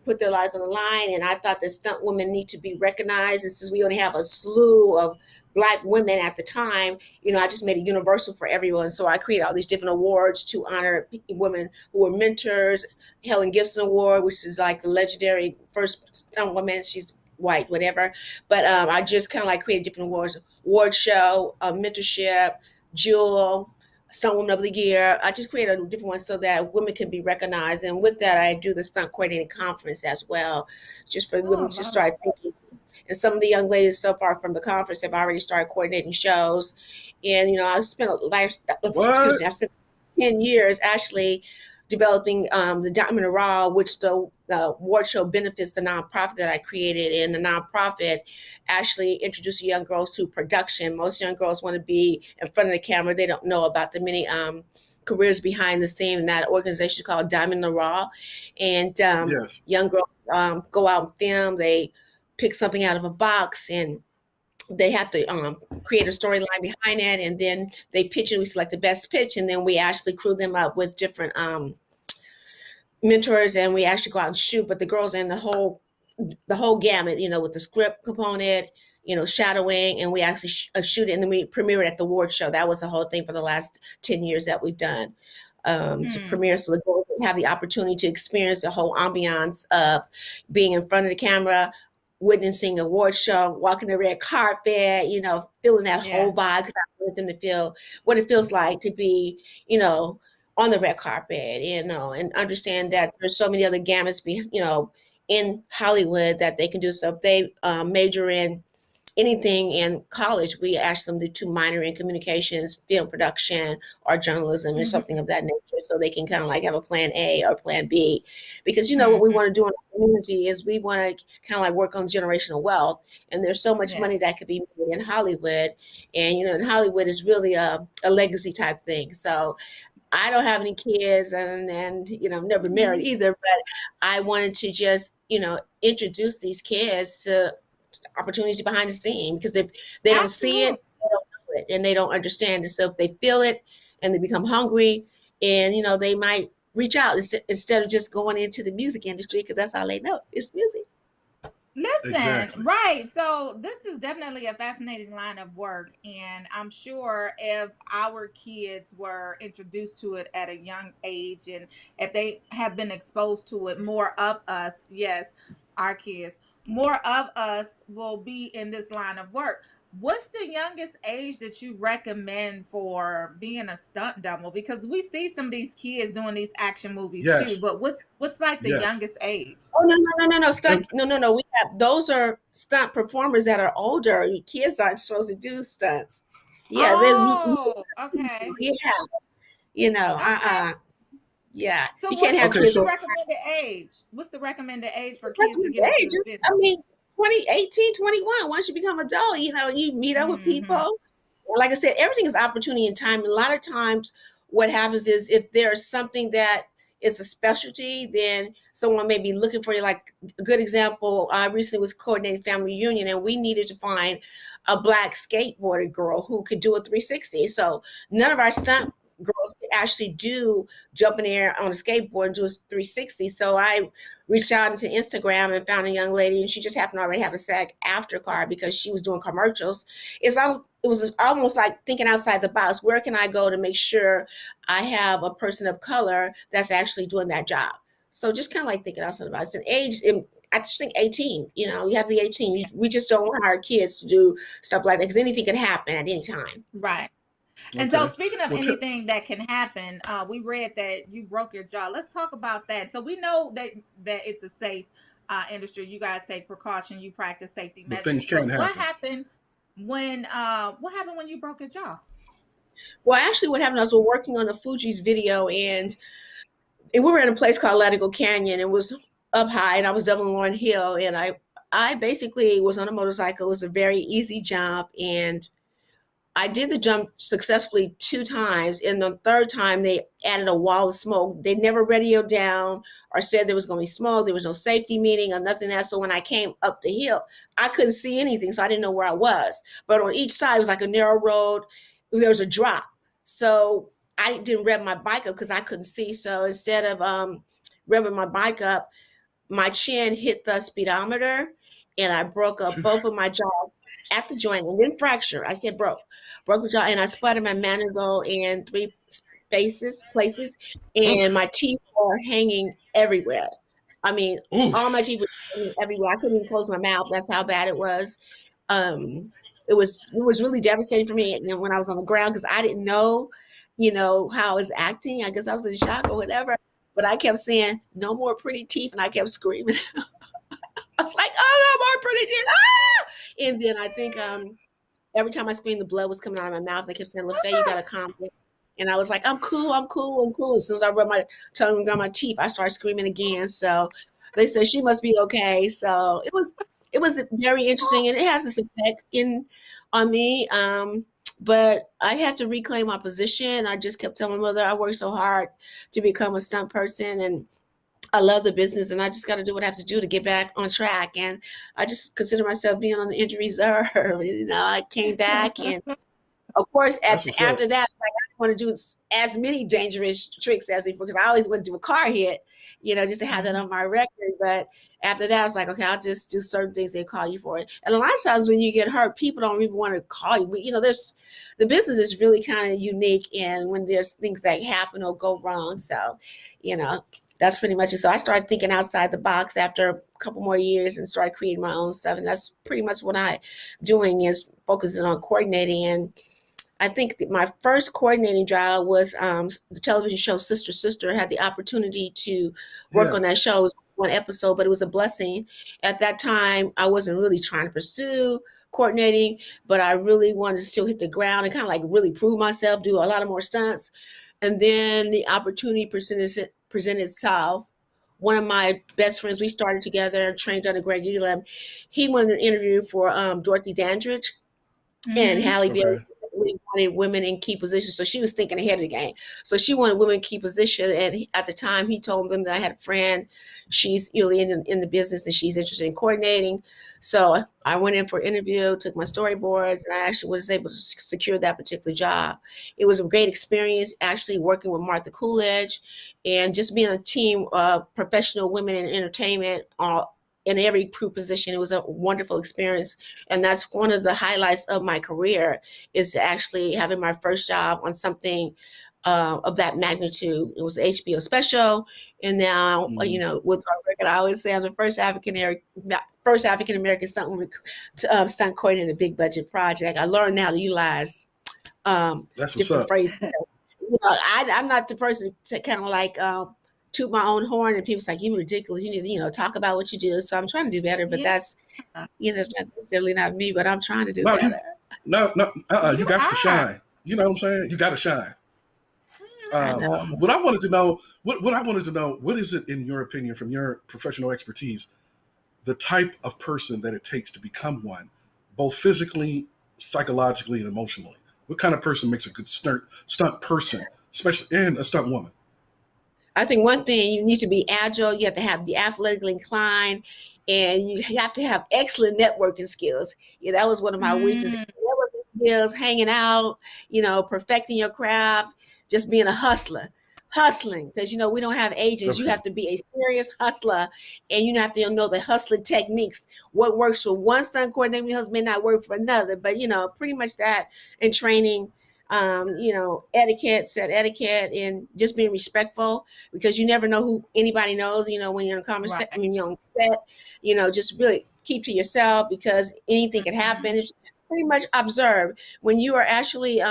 A: put their lives on the line, and I thought that stunt women need to be recognized. And since we only have a slew of Black women at the time, you know, I just made it universal for everyone. So I created all these different awards to honor women who were mentors. Helen Gibson Award, which is like the legendary first stunt woman. She's white, whatever. But I just kind of like created different awards, award show, mentorship, Jewel, Stunt Woman of the Year. I just created a different one so that women can be recognized. And with that, I do the stunt coordinating conference as well, just for women to start thinking. And some of the young ladies so far from the conference have already started coordinating shows. And, you know, I spent 10 years actually developing the Diamond in the Raw, which the award show benefits the nonprofit that I created. And the nonprofit actually introduces young girls to production. Most young girls want to be in front of the camera. They don't know about the many careers behind the scene. And that organization is called Diamond in the Raw. And young girls go out and film. They pick something out of a box, and they have to create a storyline behind it, and then they pitch it. We select the best pitch, and then we actually crew them up with different mentors, and we actually go out and shoot. But the girls are in the whole gamut, you know, with the script component, you know, shadowing, and we actually shoot it, and then we premiere it at the award show. That was the whole thing for the last 10 years that we've done to premiere, so the girls have the opportunity to experience the whole ambiance of being in front of the camera, witnessing an award show, walking the red carpet, you know, feeling that whole vibe, because I want them to feel what it feels like to be, you know, on the red carpet, you know, and understand that there's so many other gamuts, you know, in Hollywood that they can do. So if they major in anything in college, we ask them to minor in communications, film production, or journalism, or something of that nature, so they can kind of like have a plan A or plan B. Because, you know, what we want to do in our community is we want to kind of like work on generational wealth. And there's so much money that could be made in Hollywood. And, you know, in Hollywood is really a legacy type thing. So I don't have any kids, and you know, never married either, but I wanted to just, you know, introduce these kids to opportunities behind the scene, because if they don't see it, they don't know it, and they don't understand it. So if they feel it and they become hungry, and, you know, they might reach out instead of just going into the music industry, because that's all they know is music.
S: Listen, right. So this is definitely a fascinating line of work. And I'm sure if our kids were introduced to it at a young age, and if they have been exposed to it, more of us, yes, our kids, more of us will be in this line of work. What's the youngest age that you recommend for being a stunt double? Because we see some of these kids doing these action movies too, but what's like the youngest age?
A: Oh, no. Stunt, no. We have, those are stunt performers that are older. Kids aren't supposed to do stunts. Yeah.
S: Okay.
A: Yeah. You know, yeah.
S: So
A: you can't have kids.
S: What's the recommended age? What's the recommended age for kids to get into the business?
A: I mean, 18, 21, once you become adult, you know, you meet up with people. Like I said, everything is opportunity and time. A lot of times what happens is if there's something that is a specialty, then someone may be looking for you. Like a good example, I recently was coordinating family reunion, and we needed to find a Black skateboarder girl who could do a 360. So none of our stunt girls could actually do jump in the air on a skateboard and do a 360. So I reached out into Instagram and found a young lady, and she just happened to already have a SAG-AFTRA card because she was doing commercials. It was almost like thinking outside the box. Where can I go to make sure I have a person of color that's actually doing that job? So just kind of like thinking outside the box. And age, I just think 18, you have to be 18. We just don't want our kids to do stuff like that because anything can happen at any time.
S: Right. And so speaking of anything that can happen, we read that you broke your jaw. Let's talk about that. So we know that it's a safe industry. You guys take precaution. You practice safety measures.
U: Things can happen.
S: What happened when you broke your jaw?
A: Well, actually what happened, I was working on the Fuji's video, and we were in a place called Latigo Canyon. It was up high, and I was doubling Lauren Hill, and I basically was on a motorcycle. It was a very easy jump, and I did the jump successfully 2 times. And the 3rd time they added a wall of smoke. They never radioed down or said there was going to be smoke. There was no safety meeting or nothing else. So when I came up the hill, I couldn't see anything. So I didn't know where I was. But on each side, it was like a narrow road. There was a drop. So I didn't rev my bike up because I couldn't see. So instead of revving my bike up, my chin hit the speedometer, and I broke up both of my jaws at the joint, and then fracture. I said broke the jaw, and I splattered my mandible in 3 places, and my teeth were hanging everywhere. I mean, all my teeth were hanging everywhere. I couldn't even close my mouth. That's how bad it was. It was really devastating for me when I was on the ground because I didn't know, how I was acting. I guess I was in shock or whatever. But I kept saying, "No more pretty teeth," and I kept screaming. I was like, "Oh, no more pretty teeth!" Ah! And then I think every time I screamed, the blood was coming out of my mouth. They kept saying, "LaFay, you gotta calm down." And I was like, "I'm cool. As soon as I rubbed my tongue on my teeth, I started screaming again. So they said she must be okay. So it was very interesting, and it has this effect on me. But I had to reclaim my position. I just kept telling my mother, I worked so hard to become a stunt person, and I love the business, and I just got to do what I have to do to get back on track. And I just consider myself being on the injury reserve. I came back, and of course, after that, it's like I didn't want to do as many dangerous tricks as before because I always want to do a car hit, just to have that on my record. But after that, I was like, okay, I'll just do certain things they call you for it. And a lot of times when you get hurt, people don't even want to call you. But, the business is really kind of unique, and when there's things that happen or go wrong. So, that's pretty much it. So I started thinking outside the box after a couple more years and started creating my own stuff. And that's pretty much what I'm doing is focusing on coordinating. And I think that my first coordinating job was the television show Sister Sister. I had the opportunity to work on that show. It was one episode, but it was a blessing. At that time, I wasn't really trying to pursue coordinating, but I really wanted to still hit the ground and kind of like really prove myself, do a lot of more stunts. And then the opportunity presented itself. One of my best friends, we started together, trained under Greg Elam. He wanted an interview for Dorothy Dandridge, and Halle Berry wanted women in key positions. So she was thinking ahead of the game. So she wanted women in key position. And at the time, he told them that I had a friend. She's really in the business, and she's interested in coordinating. So I went in for an interview, took my storyboards, and I actually was able to secure that particular job. It was a great experience actually working with Martha Coolidge and just being a team of professional women in entertainment in every crew position. It was a wonderful experience. And that's one of the highlights of my career is actually having my first job on something of that magnitude. It was an HBO special. And now, with our record, I always say I'm the first African American stunt coordinator in a big budget project. I learned how to utilize different phrases. I'm not the person to kind of like toot my own horn, and people's like, "You're ridiculous. You need to, talk about what you do." So I'm trying to do better, but that's, it's not necessarily not me, but I'm trying to do better.
U: You got to shine. You know what I'm saying? You got to shine. What I wanted to know, what is it in your opinion, from your professional expertise, the type of person that it takes to become one, both physically, psychologically, and emotionally? What kind of person makes a good stunt person especially in a stunt woman?
A: I think one thing, you need to be agile. You have to be athletically inclined, and you have to have excellent networking skills. That was one of my weaknesses. Networking skills, hanging out, perfecting your craft, just being a hustling. Because we don't have agents. You have to be a serious hustler, and you have to know the hustling techniques. What works for one stunt coordinator may not work for another. But pretty much that, and training. Set etiquette, and just being respectful, because you never know who anybody knows, when you're in a conversation,
S: Right.
A: you're on set, just really keep to yourself, because anything can happen. It's pretty much observe when you are actually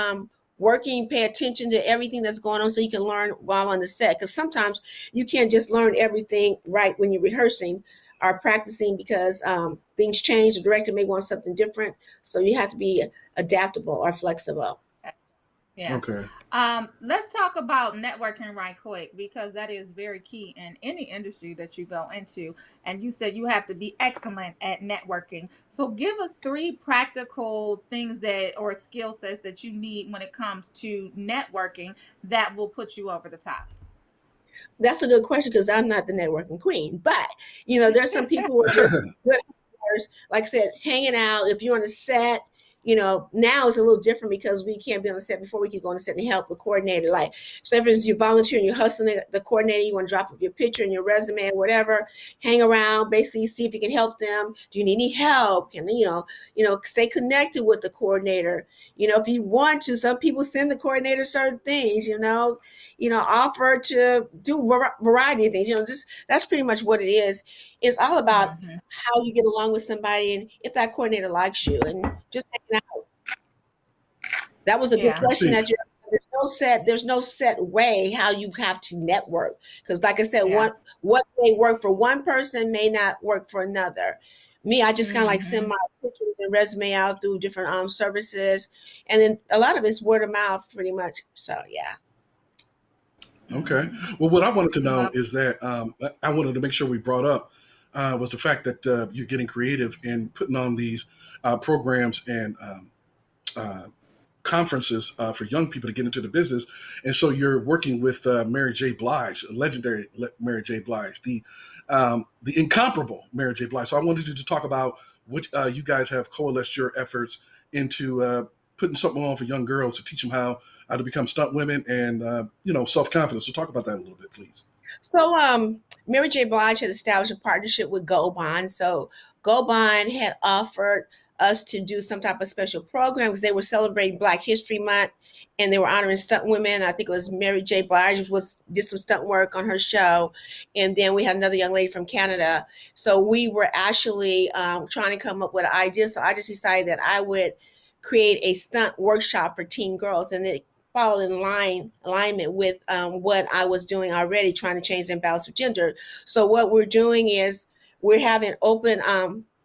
A: working, pay attention to everything that's going on so you can learn while on the set. Because sometimes you can't just learn everything right when you're rehearsing or practicing, because things change. The director may want something different. So you have to be adaptable or flexible.
S: Yeah.
U: Okay.
S: Let's talk about networking right quick, because that is very key in any industry that you go into. And you said you have to be excellent at networking. So give us 3 practical things or skill sets that you need when it comes to networking that will put you over the top.
A: That's a good question, because I'm not the networking queen. But, there's some people who are just good hustlers. Like I said, hanging out. If you're on a set, now it's a little different, because we can't be on the set. Before, we could go on the set and help the coordinator. Like, so if it's you volunteer and you're hustling the coordinator, you want to drop up your picture and your resume or whatever, hang around, basically see if you can help them. Do you need any help? Can stay connected with the coordinator. If you want to, some people send the coordinator certain things. Offer to do variety of things. Just that's pretty much what it is. It's all about how you get along with somebody, and if that coordinator likes you, and just hanging out. That was a good question. There's no set way how you have to network, because, like I said, what may work for one person may not work for another. Me, I just kind of like send my pictures and resume out through different services, and then a lot of it's word of mouth, pretty much. So yeah.
U: Okay. Well, what I wanted to know is that I wanted to make sure we brought up was the fact that you're getting creative in putting on these programs and conferences for young people to get into the business. And so you're working with Mary J. Blige, legendary Mary J. Blige, the incomparable Mary J. Blige. So I wanted you to talk about what you guys have coalesced your efforts into putting something on for young girls to teach them how to become stunt women and, self-confidence. So talk about that a little bit, please.
A: So Mary J. Blige had established a partnership with Gold Bond. So Gold Bond had offered us to do some type of special program, because they were celebrating Black History Month, and they were honoring stunt women. I think it was Mary J. Blige did some stunt work on her show. And then we had another young lady from Canada. So we were actually trying to come up with an idea. So I just decided that I would create a stunt workshop for teen girls, and it followed in alignment with what I was doing already, trying to change the imbalance of gender. So what we're doing is we're having open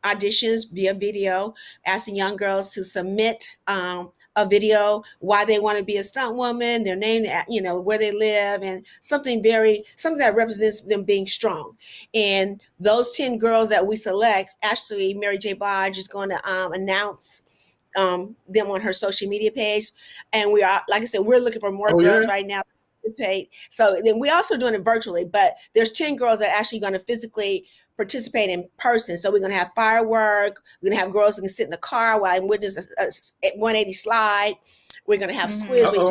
A: auditions via video, asking young girls to submit a video, why they want to be a stunt woman, their name, where they live, and something that represents them being strong. And those 10 girls that we select, actually Mary J. Blige is going to announce them on her social media page. And we are, like I said, we're looking for more girls right now. So then we're also doing it virtually, but there's 10 girls that are actually going to physically participate in person. So we're going to have firework. We're going to have girls who can sit in the car while I'm witness a 180 slide. We're going to have squibs where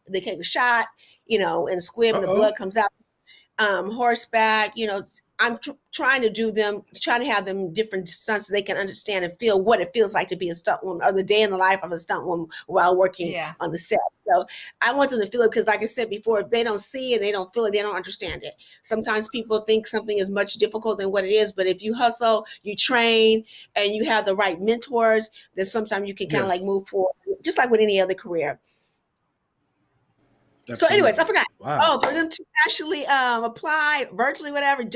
A: they take a shot, and squib and the blood comes out. Horseback, I'm trying to have them different stunts so they can understand and feel what it feels like to be a stunt woman, or the day in the life of a stunt woman while working on the set. So I want them to feel it, because like I said before, if they don't see it, they don't feel it, they don't understand it. Sometimes people think something is much difficult than what it is, but if you hustle, you train, and you have the right mentors, then sometimes you can kind of like move forward, just like with any other career. Absolutely. So anyways, I forgot. Wow. For them to actually apply virtually, whatever,
U: Yes.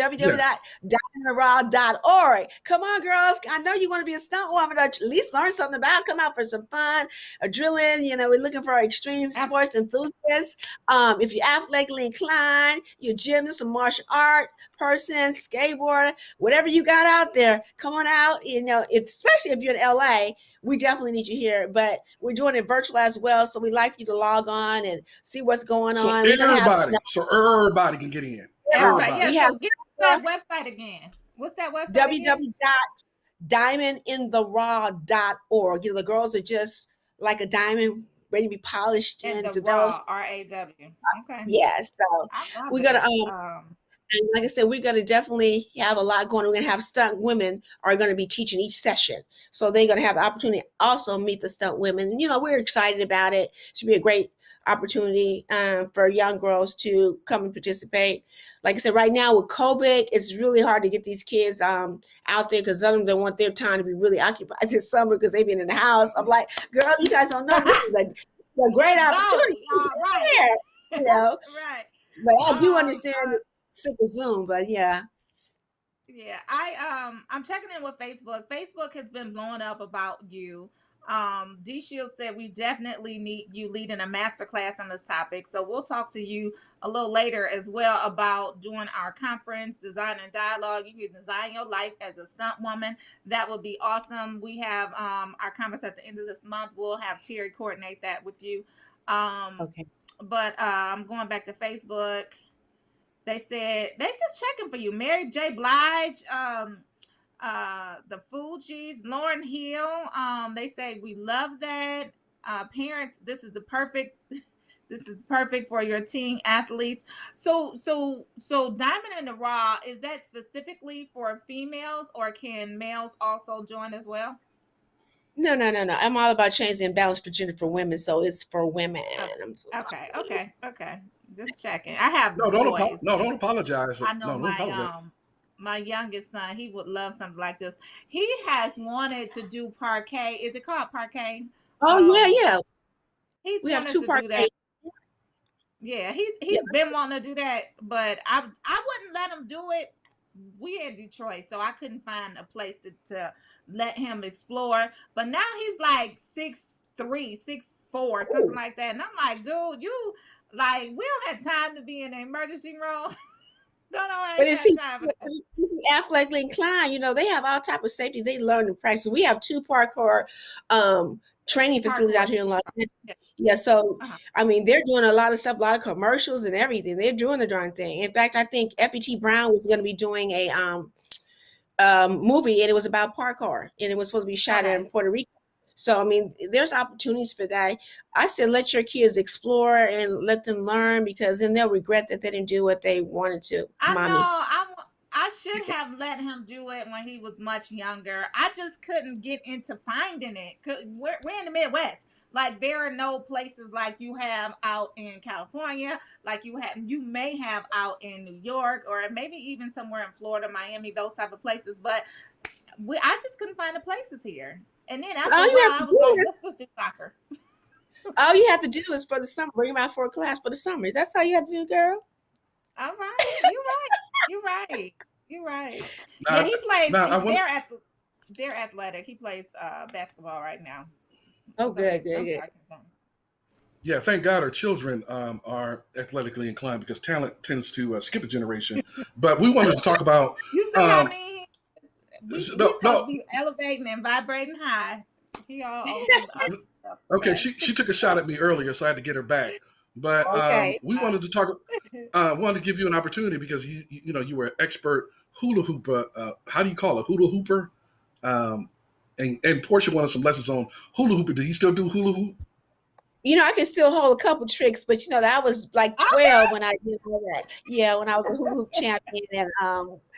A: www.diamondintheraw.org. Come on, girls. I know you want to be a stunt woman or at least learn something about. Come out for some fun, a drilling. We're looking for extreme sports enthusiasts. If you're athletically inclined, you're a gymnast, a martial art person, skateboarder, whatever you got out there, come on out. Especially if you're in LA, we definitely need you here. But we're doing it virtual as well, so we'd like for you to log on and see what's going
U: So
A: on. We're gonna
U: everybody,
A: have
U: everybody can get in.
S: Everybody.
U: Everybody.
S: Yeah, so give us that website again. What's that website again?
A: www.diamondintheraw.org. The girls are just like a diamond, ready to be polished
S: And
A: and
S: the
A: developed.
S: raw, RAW. Okay.
A: Yes. So
S: I love
A: we're gonna
S: it.
A: and like I said, we're gonna definitely have a lot going. We're gonna have stunt women are gonna be teaching each session, so they're gonna have the opportunity to also meet the stunt women. We're excited about it. It should be a great opportunity for young girls to come and participate. Like I said, right now with COVID, it's really hard to get these kids out there because some of them want their time to be really occupied this summer because they've been in the house. I'm like, girl, you guys don't know this is a great opportunity.
S: Right. Right.
A: But I do understand simple Zoom, but yeah.
S: Yeah, I'm checking in with Facebook. Facebook has been blowing up about you. D Shield said we definitely need you leading a masterclass on this topic. So we'll talk to you a little later as well about doing our conference, Design and Dialogue. You can design your life as a stunt woman. That would be awesome. We have our conference at the end of this month. We'll have Terry coordinate that with you.
A: Okay.
S: But I'm going back to Facebook. They said they just checking for you. Mary J. Blige, the Fugees, Lauren Hill. They say we love that. Parents, this is perfect for your teen athletes. So Diamond in the Raw, is that specifically for females or can males also join as well?
A: No. I'm all about changing the imbalance for gender for women, so it's for women. I'm so
S: Okay. Just checking. I have
U: don't
S: boys.
U: don't apologize.
S: I know
U: don't apologize.
S: my youngest son, he would love something like this. He has wanted to do parquet. Is it called parquet?
A: Oh yeah.
S: We have two parquet. Yeah, he's been wanting to do that, but I wouldn't let him do it. We're in Detroit, so I couldn't find a place to let him explore. But now he's like 6'3", 6'4", something like that. And I'm like, dude, you like we don't have time to be in the emergency room.
A: But it's athletically inclined. They have all type of safety. They learn and practice. We have 2 parkour training facilities out here in Los Angeles. Yeah, so I mean, they're doing a lot of stuff, a lot of commercials and everything. They're doing the darn thing. In fact, I think FET Brown was going to be doing a movie, and it was about parkour, and it was supposed to be shot in Puerto Rico. So I mean, there's opportunities for that. I said, let your kids explore and let them learn, because then they'll regret that they didn't do what they wanted to.
S: I know. I should have let him do it when he was much younger. I just couldn't get into finding it. We're in the Midwest. Like, there are no places like you have out in California, like you may have out in New York, or maybe even somewhere in Florida, Miami, those type of places. But I just couldn't find the places here. And then after a while, I was like, let's do soccer.
A: All you have to do is for the summer, bring him out for a class for the summer. That's all you have to do, girl.
S: All right. You're right. Yeah, he plays. They're athletic. He plays basketball right now.
A: Oh, good.
U: Yeah, thank God our children are athletically inclined, because talent tends to skip a generation. But we wanted to talk about.
S: You see what I mean? We're supposed to be elevating and vibrating high.
U: Okay, she took a shot at me earlier, so I had to get her back. But we wanted to talk. Wanted to give you an opportunity, because you were an expert hula hooper. How do you call it? Hula hooper. And Portia wanted some lessons on hula hooping. Do you still do hula hoop?
A: I can still hold a couple tricks, but that was like 12 when I did all that. Yeah, when I was a hula hoop champion and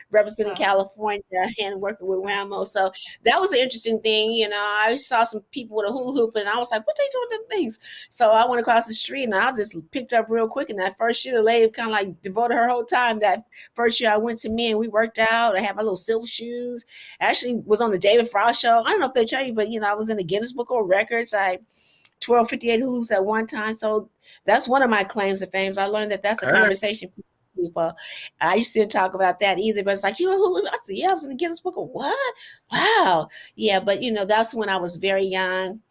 A: representing California and working with Whammo. So that was an interesting thing. I saw some people with a hula hoop, and I was like, what they doing with them things? So I went across the street, and I just picked up real quick. And that first year, the lady kind of like devoted her whole time. That first year I went to me, and we worked out. I had my little silver shoes. I actually was on the David Frost show. I don't know if they tell you, but I was in the Guinness Book of Records. I 1258 hula hoops at one time. So that's one of my claims to fame. So I learned that that's a conversation people people. I used to talk about that either, but it's like, you know, hula. I said, yeah, I was in the Guinness Book of what? Wow. Yeah, but you know, that's when I was very young.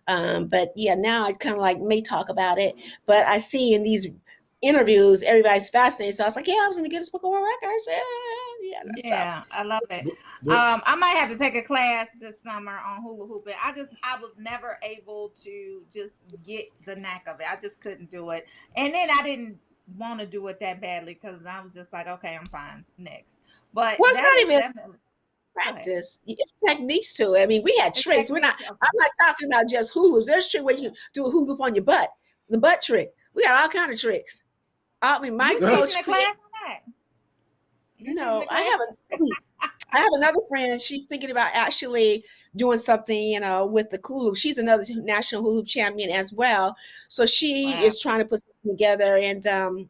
A: But yeah, now I kind of like may talk about it, but I see in these interviews, everybody's fascinated. So I was like, yeah, I was in the Guinness Book of World Records.
S: Yeah, I love it. I might have to take a class this summer on hula hooping. I was never able to just get the knack of it. I just couldn't do it. And then I didn't want to do it that badly because I was just like, okay, I'm fine. Next. But
A: well, it's
S: that
A: not
S: is
A: even
S: definitely
A: practice. It's techniques to it. I mean, we had tricks. I'm not talking about just hula hoops. There's a trick where you can do a hula hoop on your butt, the butt trick. We got all kind of tricks. I mean, my coach. No, I have another friend. She's thinking about actually doing something, you know, with the hula hoop. She's another national hula hoop champion as well. So she is trying to put something together and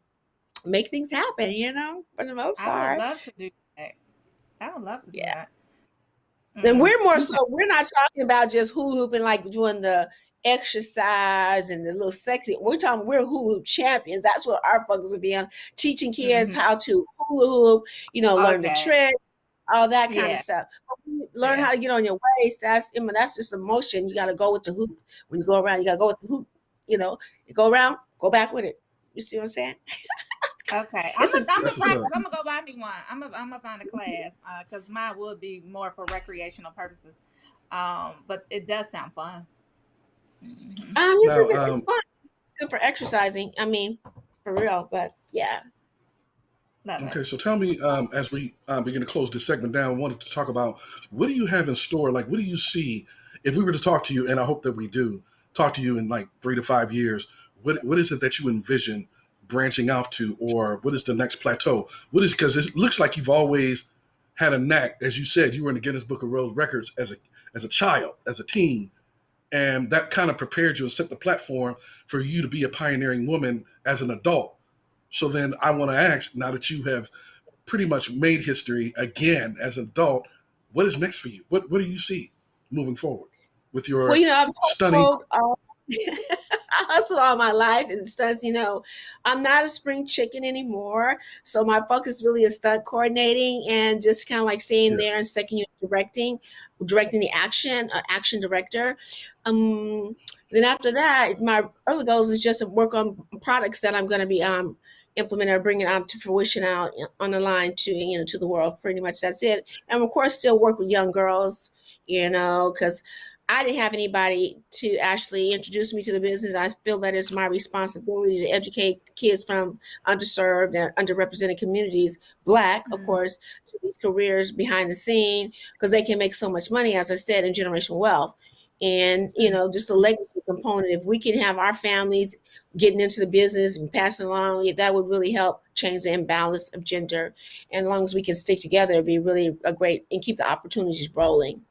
A: make things happen, you know, for the most part.
S: I would love to do that. I would love to do that.
A: Then we're more so, we're not talking about just hula hooping, like doing the exercise and the little sexy. We're hula hoop champions. That's what our focus would be on, teaching kids how to hula hoop, you know, learn the tricks, all that kind of stuff. Learn how to get on your waist. That's just a motion. You got to go with the hoop. When you go around, you got to go with the hoop. You know, you go around, go back with it. You see what I'm saying?
S: Okay, I'm gonna go buy me one. I'm gonna find a class because mine would be more for recreational purposes. But it does sound fun.
A: It's fun. Good for exercising. I mean, for real. But yeah.
U: Okay, so tell me, as we begin to close this segment down, I wanted to talk about what do you have in store? Like, what do you see if we were to talk to you? And I hope that we do talk to you in like 3 to 5 years. What is it that you envision branching out to, or what is the next plateau? What is, because it looks like you've always had a knack, as you said, you were in the Guinness Book of World Records as a child, as a teen, and that kind of prepared you and set the platform for you to be a pioneering woman as an adult. So then I want to ask, now that you have pretty much made history again as an adult, what is next for you? What do you see moving forward with your stunning?
A: I hustled all my life and stunts, you know, I'm not a spring chicken anymore. So my focus really is stunt coordinating and just kind of like staying there and second unit directing the action director. Then after that, my other goals is just to work on products that I'm going to be implementing or bringing out to fruition out on the line to, you know, to the world. Pretty much that's it. And of course, still work with young girls, you know, because I didn't have anybody to actually introduce me to the business. I feel that it's my responsibility to educate kids from underserved and underrepresented communities, Black, of course, to these careers behind the scene, because they can make so much money, as I said, in generational wealth. And, you know, just a legacy component. If we can have our families getting into the business and passing along, that would really help change the imbalance of gender. And as long as we can stick together, it'd be really a great, and keep the opportunities rolling.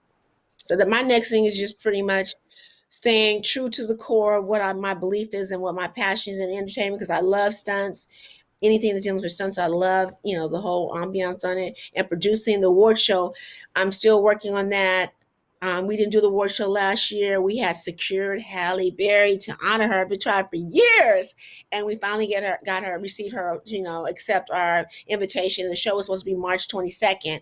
A: So that my next thing is just pretty much staying true to the core of what my belief is and what my passion is in entertainment, because I love stunts. Anything that's dealing with stunts, I love, you know, the whole ambiance on it. And producing the award show, I'm still working on that. We didn't do the award show last year. We had secured Halle Berry to honor her. We tried for years, and we finally received her, you know, accept our invitation. The show was supposed to be March 22nd,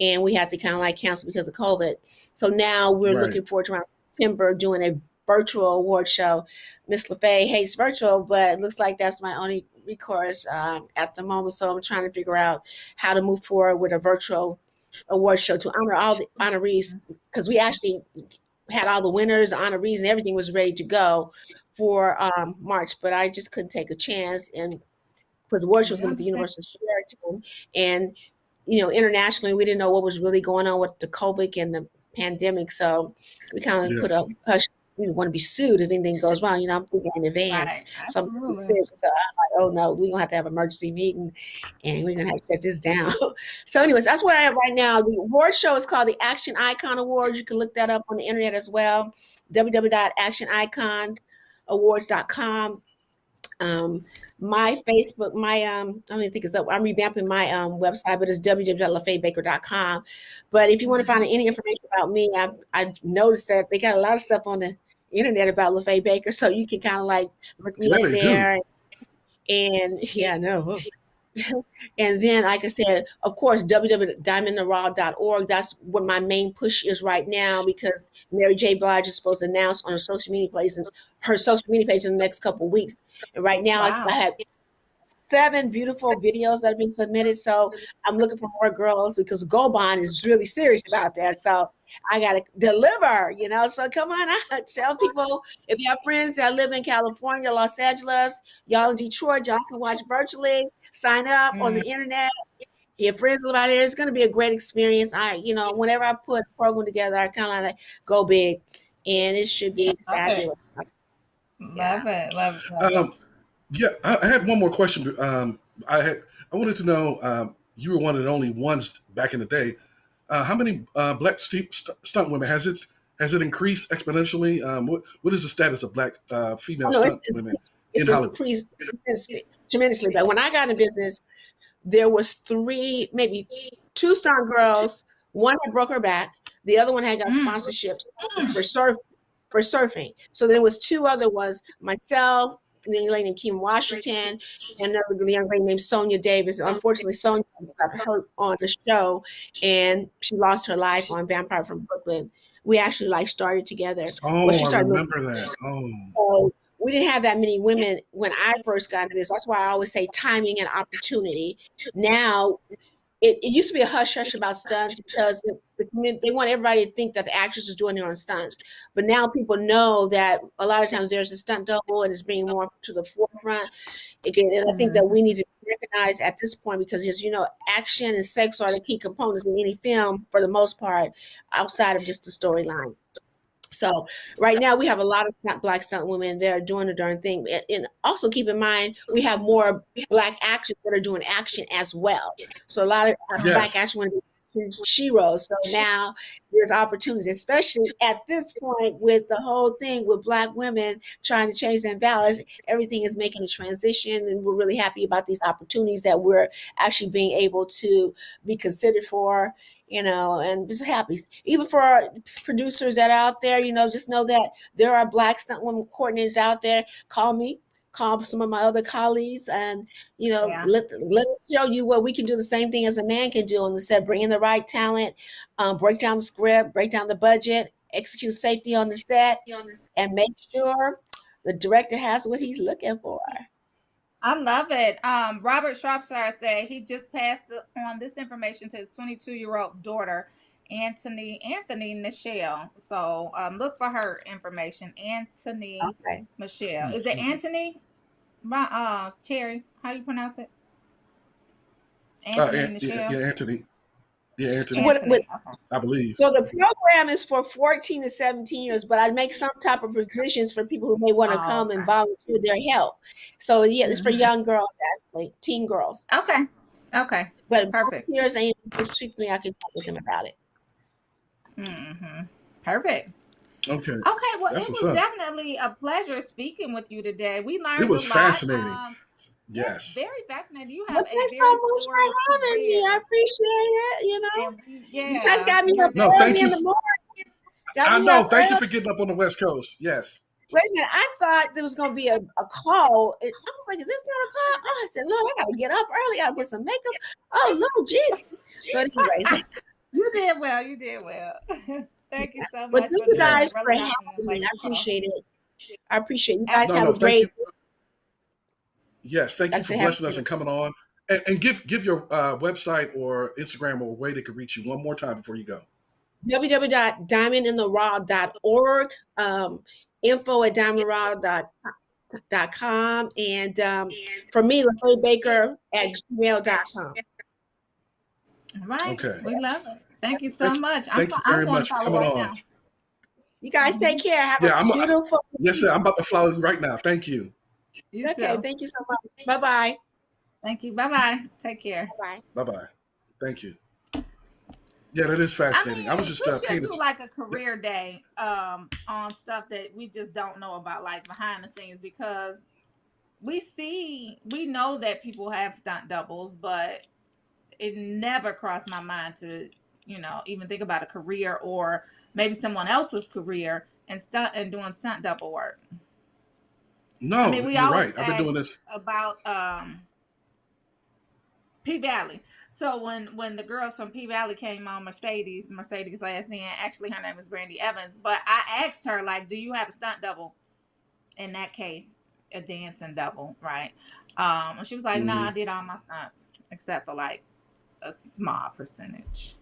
A: and we had to kind of like cancel because of COVID. So now we're looking forward to around September doing a virtual award show. Miss LaFay hates virtual, but it looks like that's my only recourse at the moment. So I'm trying to figure out how to move forward with a virtual award show to honor all the honorees, because we actually had all the winners, the honorees, and everything was ready to go for March, but I just couldn't take a chance, and because the award show was going to be at the University of Sheraton, and you know, internationally we didn't know what was really going on with the COVID and the pandemic, so we kind of put a hush. We want to be sued if anything goes wrong. You know, I'm thinking in advance. So I'm like, oh no, we're gonna have to have an emergency meeting, and we're gonna have to shut this down. So, anyways, that's where I am right now. The award show is called the Action Icon Awards. You can look that up on the internet as well. www.actioniconawards.com. My Facebook, I don't even think it's up. I'm revamping my website, but it's www.lafaybaker.com. But if you want to find any information about me, I've noticed that they got a lot of stuff on the internet about LaFay Baker, so you can kind of like look me up there. And yeah, no. And then, like I said, of course, www.diamondtheraw.org. That's what my main push is right now, because Mary J. Blige is supposed to announce on her social media page, in the next couple of weeks. And right now,
S: Wow.
A: I have 7 beautiful videos that have been submitted. So I'm looking for more girls, because Gobon is really serious about that. So I got to deliver, so come on out. Tell people, if you have friends that live in California, Los Angeles, y'all in Detroit, y'all can watch virtually, sign up on the internet. Your friends live out here. It's going to be a great experience. Whenever I put a program together, I kind of like go big, and it should be fabulous.
S: Love it.
U: Yeah, I had one more question. I wanted to know, you were one of the only ones back in the day. How many black stunt women has it increased exponentially? What is the status of black female stunt women in Hollywood?
A: It's increased tremendously. But when I got in business, there was 3, maybe 2 stunt girls. One had broke her back. The other one had got sponsorships for surfing. So there was 2 other ones, myself, a young lady named Kim Washington, and another young lady named Sonia Davis. Unfortunately, Sonia got hurt on the show, and she lost her life on Vampire from Brooklyn. We actually started together.
U: Oh, I remember that.
A: So we didn't have that many women when I first got into this. That's why I always say timing and opportunity. Now, it used to be a hush-hush about stunts, because they want everybody to think that the actress is doing their own stunts. But now people know that a lot of times there's a stunt double, and it's bringing more to the forefront. Again, and I think that we need to recognize at this point, because action and sex are the key components in any film for the most part, outside of just the storyline. So right now we have a lot of black stunt women that are doing the darn thing. And also keep in mind, we have more black actors that are doing action as well. So a lot of black action women sheroes. So now there's opportunities, especially at this point with the whole thing with black women trying to change their balance. Everything is making a transition, and we're really happy about these opportunities that we're actually being able to be considered for. And just happy. Even for our producers that are out there, just know that there are black stunt women coordinators out there. Call me, call some of my other colleagues, and let us show you what we can do. The same thing as a man can do on the set. Bring in the right talent, break down the script, break down the budget, execute safety on the set, and make sure the director has what he's looking for.
S: I love it. Robert Shropshire said he just passed on this information to his 22-year-old daughter, Anthony Michelle. So look for her information. Anthony Michelle. Is it Anthony? Cherry, how you pronounce it? Anthony Michelle.
U: Yeah, Anthony. Yeah, Anthony. I believe.
A: So the program is for 14 to 17 years, but I make some type of provisions for people who may want to come and volunteer their help. So yeah, it's for young girls, actually, teen girls.
S: Okay.
A: But
S: perfect.
A: Volunteers, and strictly I can talk with them about it.
S: Perfect.
U: Okay.
S: Well, it was definitely a pleasure speaking with you today. We learned a lot.
U: It was fascinating. Yes.
S: Very fascinating. You have
A: thanks so much for having me. I appreciate it. You guys got me up early in the morning.
U: I know. Thank you for getting up on the West Coast. Yes.
A: Wait a minute. I thought there was going to be a call. I was like, is this not a call? Oh, I said, Lord, I got to get up early. I got to put some makeup. Oh, Lord, Jesus. So anyways.
S: You did well. Thank you so much.
A: But thank you guys for having me. I appreciate it. I appreciate it. You guys have a great...
U: Yes, thank you for blessing us and coming on. And give your website or Instagram or way they could reach you one more time before you go.
A: www.diamondintheraw.org, info@diamondraw.com, and for me, LaFayBaker@gmail.com.
S: All right.
U: Okay.
S: We love it. Thank you so much.
U: Thank you very much for coming on.
A: Now. You guys take care. Have a beautiful...
U: Yes, sir. I'm about to follow you right now. Thank you.
A: Okay, thank you so much. Bye-bye.
S: Thank you. Bye-bye. Take care.
A: Bye-bye.
U: Bye-bye. Thank you. Yeah, that is fascinating. I was just
S: we should do like a career day on stuff that we just don't know about, like behind the scenes, because we know that people have stunt doubles, but it never crossed my mind to, even think about a career or maybe someone else's career and doing stunt double work.
U: No, you're right. I've been doing this
S: about P Valley. So when the girls from P Valley came on Mercedes last name, actually her name is Brandy Evans, but I asked her, like, do you have a stunt double? In that case, a dancing double, right? And she was like, no, I did all my stunts except for like a small percentage.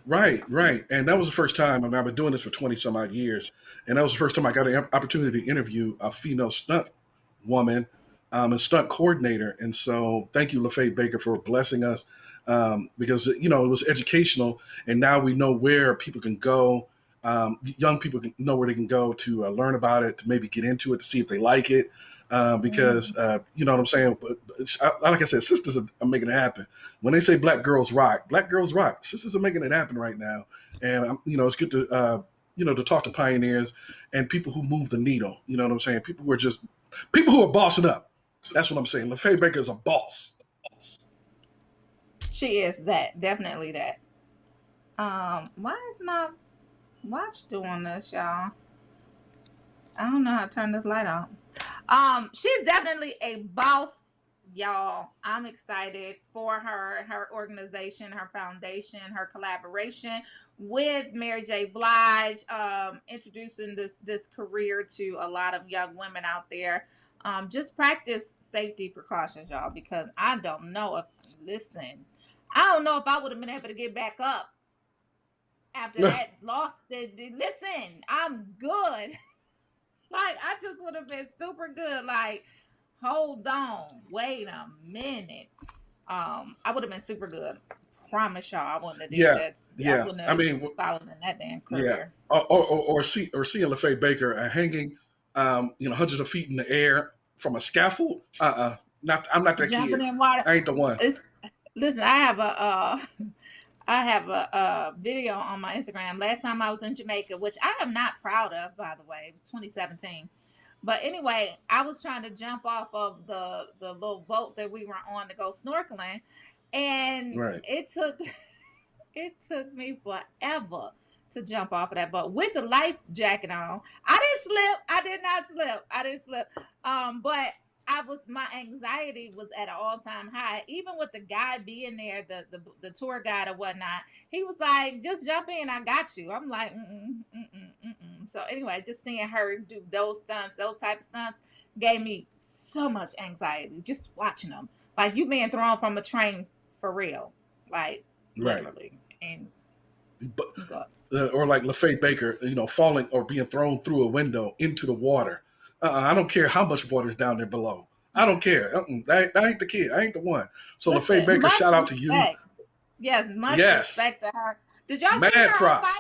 U: Right. And that was the first time. I mean, I've been doing this for 20 some odd years. And that was the first time I got an opportunity to interview a female stunt woman and stunt coordinator. And so thank you, LaFaye Baker, for blessing us because, it was educational. And now we know where people can go. Young people can know where they can go to learn about it, to maybe get into it, to see if they like it. Because you know what I'm saying? But like I said, sisters are making it happen. When they say black girls rock. Sisters are making it happen right now. And, it's good to, to talk to pioneers and people who move the needle. You know what I'm saying? People who are bossing up. That's what I'm saying. LaFaye Baker is a boss.
S: She is that. Definitely that. Why is my watch doing this, y'all? I don't know how to turn this light on. She's definitely a boss, y'all. I'm excited for her organization, her foundation, her collaboration with Mary J. Blige, introducing this career to a lot of young women out there. Just practice safety precautions, y'all, because I don't know if I would have been able to get back up after that loss. Listen, I'm good. Like, I just would have been super good. Like, hold on. Wait a minute. I would have been super good. Promise y'all I wouldn't have did that.
U: Yeah.
S: I wouldn't have followed in that damn career.
U: Yeah. Or seeing LaFaye Baker hanging, hundreds of feet in the air from a scaffold. I'm not that
S: Jumping
U: kid.
S: in water.
U: I ain't the one.
S: Listen, I have a video on my Instagram. Last time I was in Jamaica, which I am not proud of, by the way. It was 2017. But anyway, I was trying to jump off of the little boat that we were on to go snorkeling. And it took me forever to jump off of that boat with the life jacket on. I didn't slip. I did not slip. I didn't slip. But my anxiety was at an all-time high. Even with the guy being there, the tour guide or whatnot, he was like, just jump in, I got you. I'm like, So anyway, just seeing her do those stunts, those type of stunts, gave me so much anxiety just watching them. Like, you being thrown from a train for real. Like, literally. And
U: or like LaFaye Baker, falling or being thrown through a window into the water. I don't care how much water is down there below. I don't care. I ain't the kid. I ain't the one. So LaFaye Baker, shout out to you.
S: Yes, much respect to her. Did y'all see her on fire?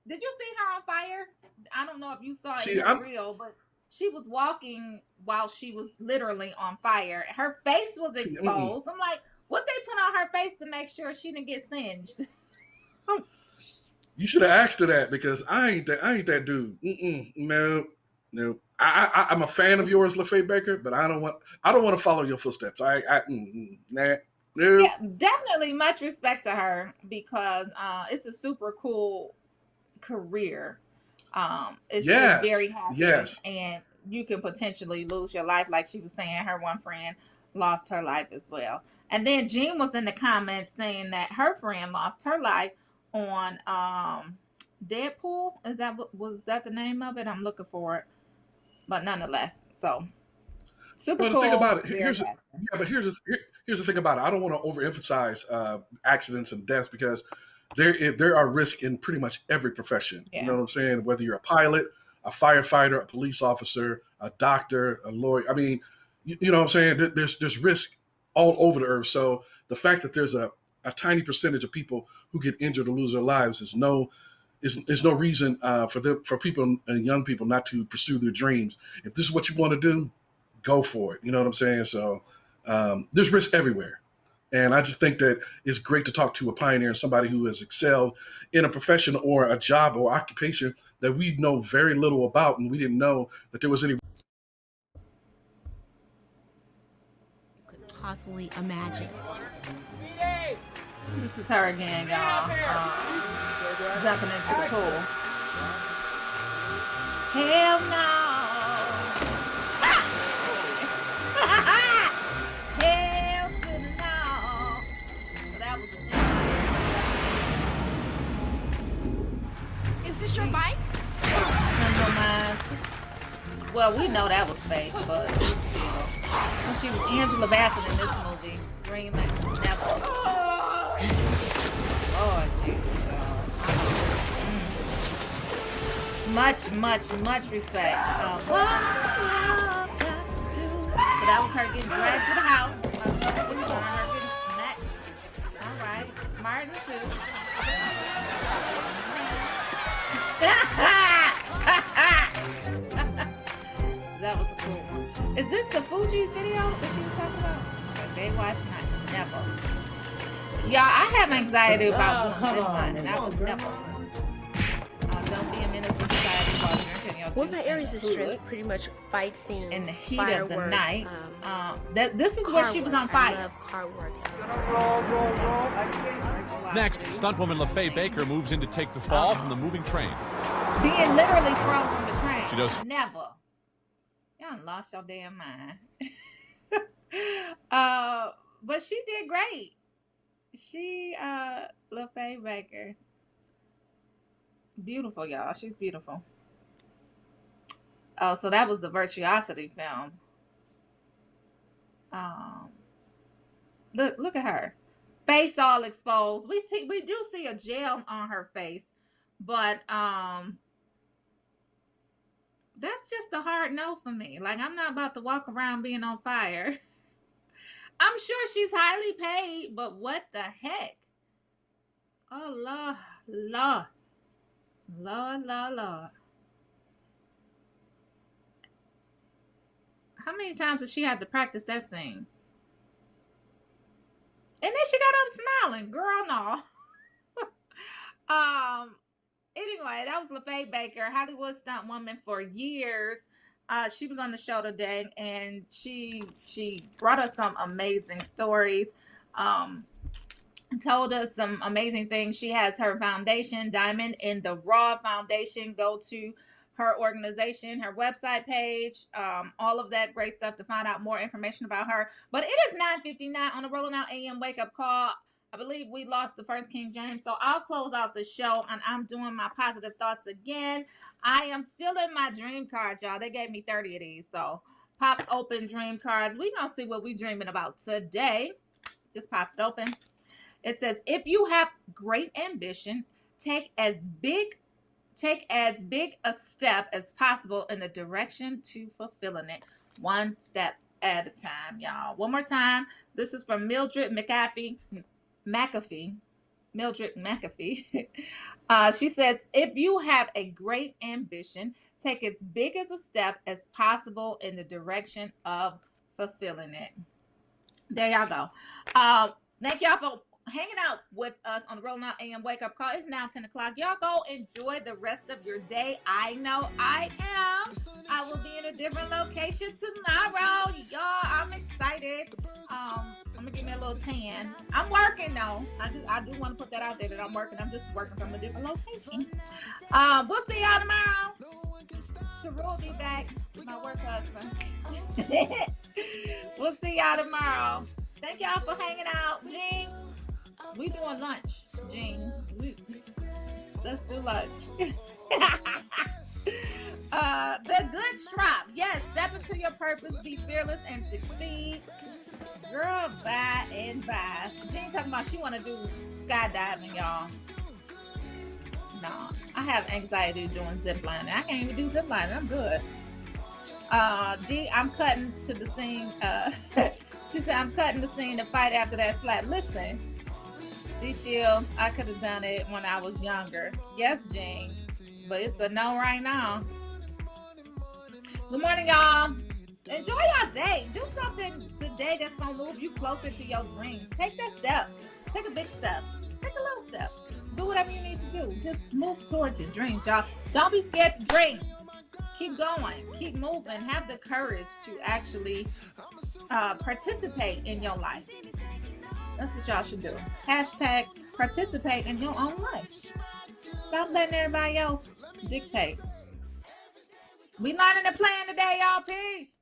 S: Did you see her on fire? I don't know if you saw it in real, but she was walking while she was literally on fire. Her face was exposed. I'm like, what they put on her face to make sure she didn't get singed?
U: You should have asked her that, because I ain't that dude. No. I'm a fan of yours, LaFaye Baker, but I don't want to follow your footsteps. Nah. No.
S: Yeah, definitely much respect to her, because it's a super cool career. It's just very hazardous, and you can potentially lose your life. Like she was saying, her one friend lost her life as well. And then Jean was in the comments saying that her friend lost her life on Deadpool. Was that the name of it? I'm looking for it. But nonetheless, so super cool.
U: But the thing about it, here's the thing about it. I don't want to overemphasize accidents and deaths, because there are risks in pretty much every profession. Yeah. You know what I'm saying? Whether you're a pilot, a firefighter, a police officer, a doctor, a lawyer. I mean, you know what I'm saying? There's risk all over the earth. So the fact that there's a tiny percentage of people who get injured or lose their lives is no reason for people and young people not to pursue their dreams. If this is what you want to do, go for it. You know what I'm saying? So there's risk everywhere. And I just think that it's great to talk to a pioneer and somebody who has excelled in a profession or a job or occupation that we know very little about, and we didn't know that there was any.
E: Could possibly imagine.
S: This is her again, y'all. Jumping into the pool. Hell no. Hell to the no. Well, we know that was fake, but when she was Angela Bassett in this movie, Greenland, never. Lord Jesus, y'all. Much respect. So that was her getting dragged to the house. Her getting smacked. All right, Martin too. That was a cool one. Is this the Fuji's video that she was talking about? Okay, watch not never. Y'all, I have anxiety about doing zip line, and I would never. Don't be a menace to society while drinking your
E: One of my areas of strength, pretty much fight scenes,
S: in the heat
E: fire
S: of the
E: work,
S: night. This is where she was on fire.
E: I love car work.
G: Next, stuntwoman LaFaye Baker moves in to take the fall from the moving train.
S: Being literally thrown from the train.
G: She does.
S: Never. Y'all lost your damn mind. But she did great. She, LaFaye Baker. Beautiful, y'all. She's beautiful. Oh, so that was the Virtuosity film. Look at her. Face all exposed. We do see a gel on her face, but that's just a hard no for me. Like, I'm not about to walk around being on fire. I'm sure she's highly paid, but what the heck? Oh, Lord. Lord. How many times did she have to practice that scene? And then she got up smiling. Girl, no. Anyway, that was LaFaye Baker, Hollywood stunt woman for years. She was on the show today, and she brought us some amazing stories. Told us some amazing things. She has her foundation, Diamond in the Raw Foundation. Go to her organization, her website page, all of that great stuff to find out more information about her. But it is 9:59 on the Rolling Out AM Wake Up Call. I believe we lost the first King James, so I'll close out the show, and I'm doing my positive thoughts again. I am still in my dream cards, y'all. They gave me 30 of these, so pop open dream cards. We're going to see what we're dreaming about today. Just pop it open. It says, if you have great ambition, take as big a step as possible in the direction to fulfilling it, one step at a time, y'all. One more time. This is from Mildred McAfee. Mildred McAfee. She says, if you have a great ambition, take as big as a step as possible in the direction of fulfilling it. There y'all go. Thank y'all for hanging out with us on the Rolling Out AM Wake Up Call. It's now 10 o'clock. Y'all go enjoy the rest of your day. I know I am. I will be in a different location tomorrow. Y'all, I'm excited. I'm gonna give me a little tan. I'm working though. I do want to put that out there that I'm working. I'm just working from a different location. We'll see y'all tomorrow. Sherul will be back, my work husband. We'll see y'all tomorrow. Thank y'all for hanging out. Jean, we doing lunch. Jean, let's do lunch. The good strap. Yes, step into your purpose, be fearless, and succeed. Girl, bye and bye. Jean talking about she want to do skydiving, y'all. No, I have anxiety doing zip lining. I can't even do zip lining. I'm good. D, I'm cutting to the scene. She said, I'm cutting the scene to fight after that slap. Listen, D Shields, I could have done it when I was younger. Yes, Jean, but it's the no right now. Good morning, y'all. Enjoy your day. Do something today that's going to move you closer to your dreams. Take that step. Take a big step. Take a little step. Do whatever you need to do. Just move towards your dreams, y'all. Don't be scared to dream. Keep going. Keep moving. Have the courage to actually participate in your life. That's what y'all should do. Hashtag participate in your own life. Stop letting everybody else dictate. We learning and playing today, y'all. Peace.